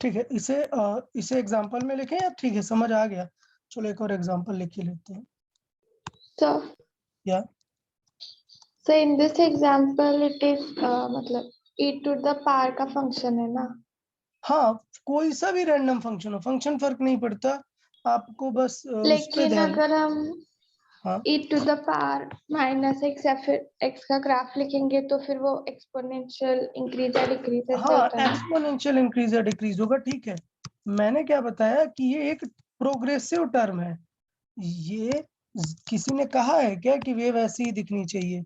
ठीक है, इसे एग्जांपल में लिखें या ठीक है समझ आ गया? चलो एक और एग्जांपल लिख के लेते हैं। सर या so in this example it is मतलब e टू द पावर का फंक्शन है ना? हाँ, कोई सा भी रैंडम फंक्शन हो, फंक्शन फर्क नहीं पड़ता, आपको बस उस पे लेकिन ध्यान। अगर हम हाँ e to the power minus x या फिर x का ग्राफ लिखेंगे तो फिर वो एक्सपोनेंशियल इंक्रीज या डिक्रीज ऐसे हाँ, होता है ना? एक्सपोनेंशियल इंक्रीज या डिक्रीज होगा, ठीक है। मैंने क्या बताया कि ये एक प्रोग्रेसिव टर्म है। ये किसी ने कहा है क्या कि वेव ऐसी ही दिखनी चाहिए?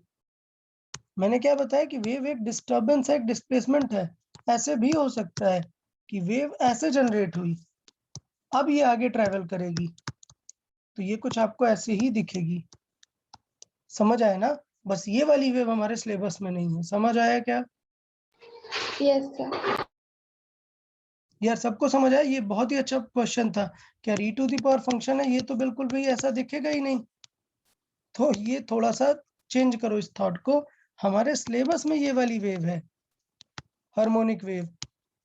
मैंने क्या बताया कि वेव एक डिस्टर्बेंस है, एक डिस्प्लेसमेंट है। ऐसे भी हो सकता है कि वेव ऐसे जनरेट हुई, अब ये आगे ट्रेवल करेगी तो ये कुछ आपको ऐसे ही दिखेगी। समझ आया ना? बस ये वाली वेव हमारे सिलेबस में नहीं है। समझ आया क्या यस सर। यार? सबको समझ आया? ये बहुत ही अच्छा क्वेश्चन था। क्या e to the power function है? ये तो बिल्कुल भी ऐसा दिखेगा ही नहीं। तो ये थोड़ा सा चेंज करो इस थॉट को। हमारे सिलेबस में ये वाली वेव है, हार्मोनिक वेव,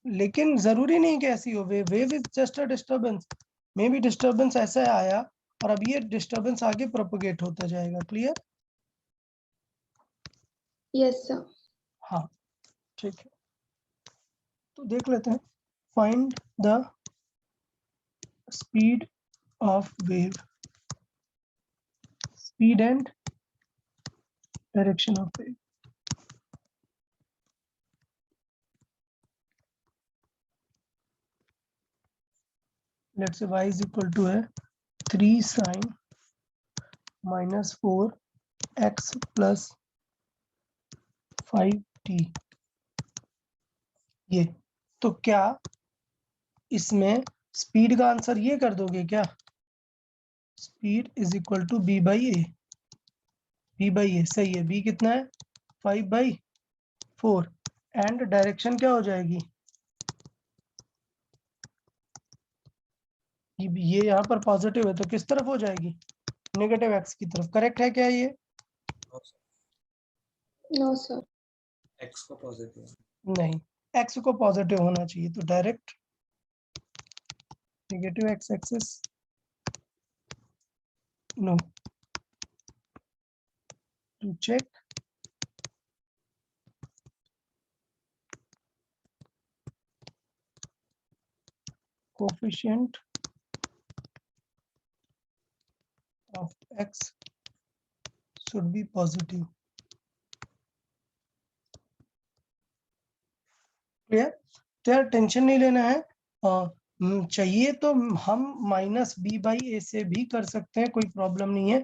लेकिन जरूरी नहीं कि ऐसी हो। Wave is just a disturbance. May be disturbance ऐसा आया और अब ये डिस्टर्बेंस आगे प्रोपोगेट होता जाएगा। क्लियर? Yes sir. हाँ ठीक है, तो देख लेते हैं। Find the speed of wave, speed and direction of wave. Let's say y is equal to है 3 sin minus 4x plus 5t। ये तो क्या इसमें स्पीड का आंसर ये कर दोगे क्या? Speed is equal to b by A. b by A सही है। b कितना है? 5/4। एंड डायरेक्शन क्या हो जाएगी? ये यहाँ पर पॉजिटिव है तो किस तरफ हो जाएगी? नेगेटिव x की तरफ। करेक्ट है क्या ये? No sir. एक्स को पॉजिटिव नहीं, x को पॉजिटिव होना चाहिए, तो direct negative x axis no. To check coefficient of x should be positive. Clear? तो यार टेंशन नहीं लेना है। चाहिए तो हम माइनस बी बाई ए से भी कर सकते हैं, कोई प्रॉब्लम नहीं है।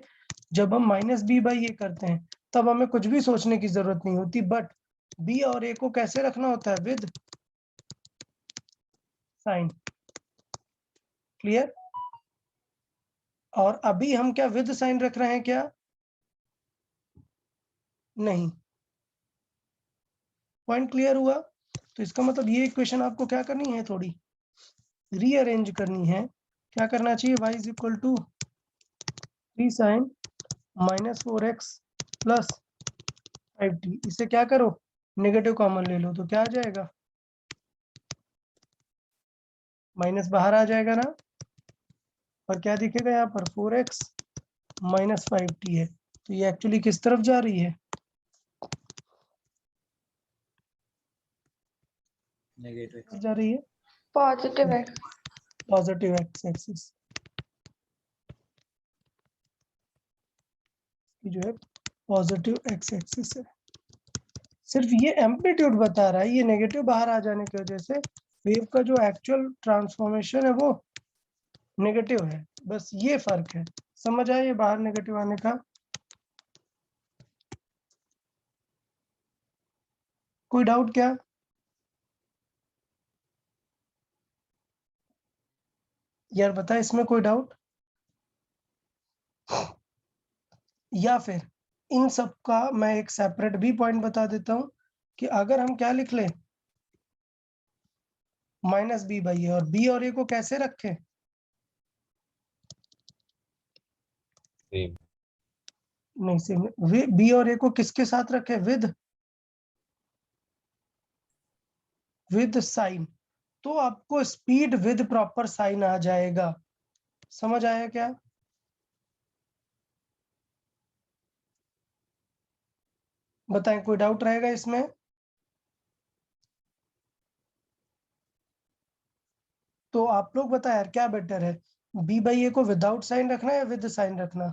जब हम माइनस बी बाई ए करते हैं तब हमें कुछ भी सोचने की जरूरत नहीं होती, बट बी और ए को कैसे रखना होता है? With sign. क्लियर? और अभी हम क्या विद साइन रख रहे हैं क्या? नहीं। पॉइंट क्लियर हुआ? तो इसका मतलब ये इक्वेशन आपको क्या करनी है? थोड़ी रीअरेंज करनी है। क्या करना चाहिए? y is equal to 3 sin minus 4x plus 5t। इसे क्या करो? नेगेटिव कॉमन ले लो तो क्या आ जाएगा? माइनस बाहर आ जाएगा ना, और क्या दिखेगा यहाँ पर? 4x माइनस 5t है। तो ये एक्चुअली किस तरफ जा रही है? नेगेटिव जा रही है, पॉजिटिव है। पॉजिटिव एक्स एक्सिस जो है पॉजिटिव एक्स एक्सिस है। सिर्फ ये एम्पलीट्यूड बता रहा है, ये नेगेटिव बाहर आ जाने की वजह से वेव का जो एक्चुअल ट्रांसफॉर्मेशन है वो नेगेटिव है। बस ये फर्क है। समझ आया ये बाहर नेगेटिव आने का? कोई डाउट क्या? यार बता, इसमें कोई डाउट? या फिर इन सब का मैं एक सेपरेट भी पॉइंट बता देता हूं कि अगर हम क्या लिख लें? माइनस बी बाई ए, और बी और ए को कैसे रखें? सेम नहीं, सेम। बी और ए को किसके साथ रखें? With sign. तो आपको स्पीड विद प्रॉपर साइन आ जाएगा। समझ आया क्या? बताएं, कोई डाउट रहेगा इसमें? तो आप लोग बताएं यार, क्या बेटर है? बी बाई ए को विदाउट साइन रखना है या विद साइन रखना?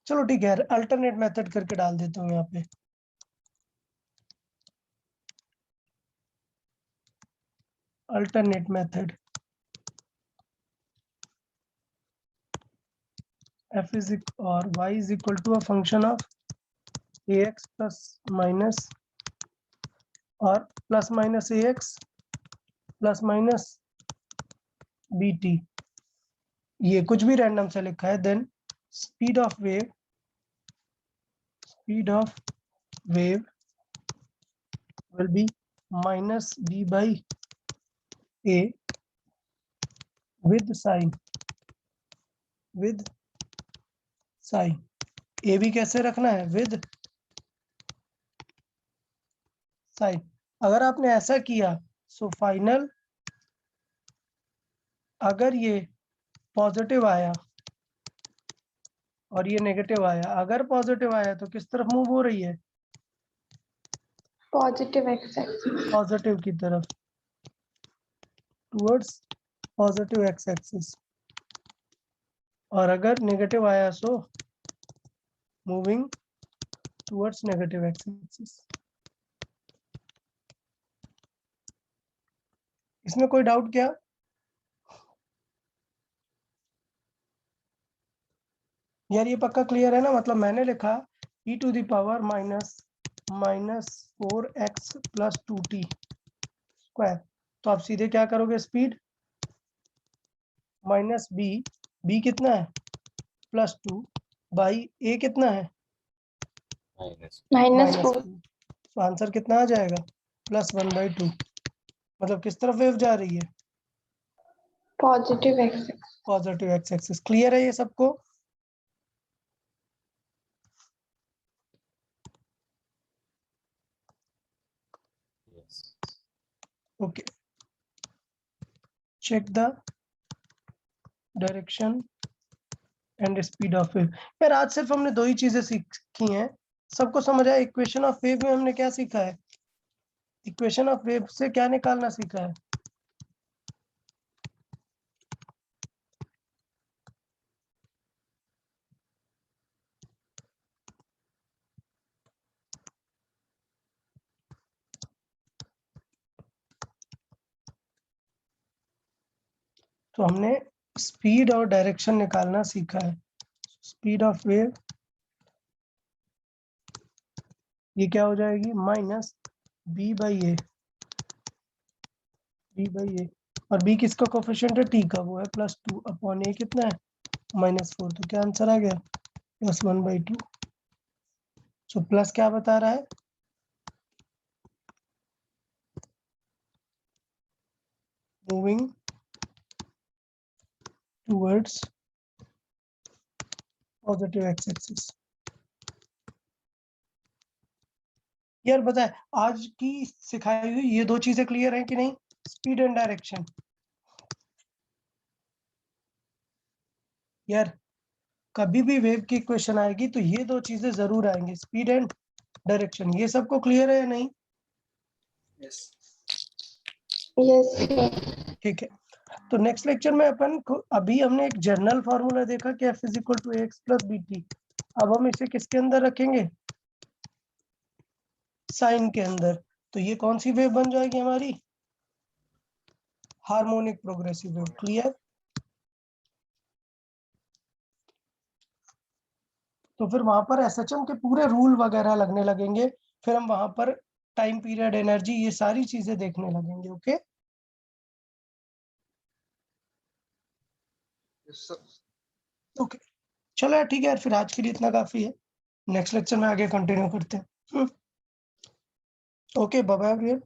चलो ठीक है, अल्टरनेट मेथड करके डाल देता हूँ यहाँ पे। Alternate method f is or y is equal to a function of ax plus minus और plus minus ax plus minus bt, ये कुछ भी रैंडम से लिखा है। Then speed of wave will be minus b by a with sign a भी कैसे रखना है, with sign। अगर आपने ऐसा किया सो फाइनल, अगर ये पॉजिटिव आया और ये नेगेटिव आया, अगर पॉजिटिव आया तो किस तरफ मूव हो रही है, पॉजिटिव एक्स एक्सिस। पॉजिटिव की तरफ, टुवर्ड्स पॉजिटिव एक्स एक्सिस, और अगर नेगेटिव आया so moving towards negative x axis. इसमें कोई डाउट क्या? यार ये पक्का क्लियर है ना? मतलब मैंने लिखा e to the power -4x + 2t square, तो आप सीधे क्या करोगे, स्पीड माइनस b कितना है +2 बाई a कितना है -4. -4। तो आंसर कितना आ जाएगा, +1/2। मतलब किस तरफ वेव जा रही है, positive x axis. Positive x axis. Clear है ये सबको? Yes. Okay, check the direction and speed of wave. यार आज सिर्फ हमने दो ही चीजें सीखी हैं, सबको समझ आया? इक्वेशन ऑफ वेव में हमने क्या सीखा है, इक्वेशन ऑफ वेव से क्या निकालना सीखा है, तो हमने स्पीड और डायरेक्शन निकालना सीखा है। स्पीड ऑफ वेव ये क्या हो जाएगी, -b/a, और b किसका कोफिशिएंट है, t का, वो है +2/a कितना है -4, तो क्या आंसर आ गया, +1/2। सो प्लस क्या बता रहा है, moving towards positive x axis. यार बताए आज की सिखाई हुई ये दो चीजें क्लियर हैं कि नहीं, स्पीड एंड डायरेक्शन? यार कभी भी वेव की इक्वेशन आएगी तो ये दो चीजें जरूर आएंगी, स्पीड एंड डायरेक्शन। ये सबको क्लियर है या नहीं? यस। ठीक है, तो नेक्स्ट लेक्चर में अपन को, अभी हमने एक जनरल फॉर्मूला देखा कि f = ax + bt, अब हम इसे किसके अंदर रखेंगे, साइन के अंदर। तो ये कौन सी वेव बन जाएगी हमारी, हार्मोनिक प्रोग्रेसिव वेव। क्लियर? तो फिर वहां पर एसएचएम के पूरे रूल वगैरह लगने लगेंगे, फिर हम वहां पर टाइम पीरियड, एनर्जी, ये सारी चीजें देखने लगेंगे। ओके ओके, चलो यार ठीक है यार, फिर आज के लिए इतना काफी है, नेक्स्ट लेक्चर में आगे कंटिन्यू करते हैं। Okay, bye bye everyone.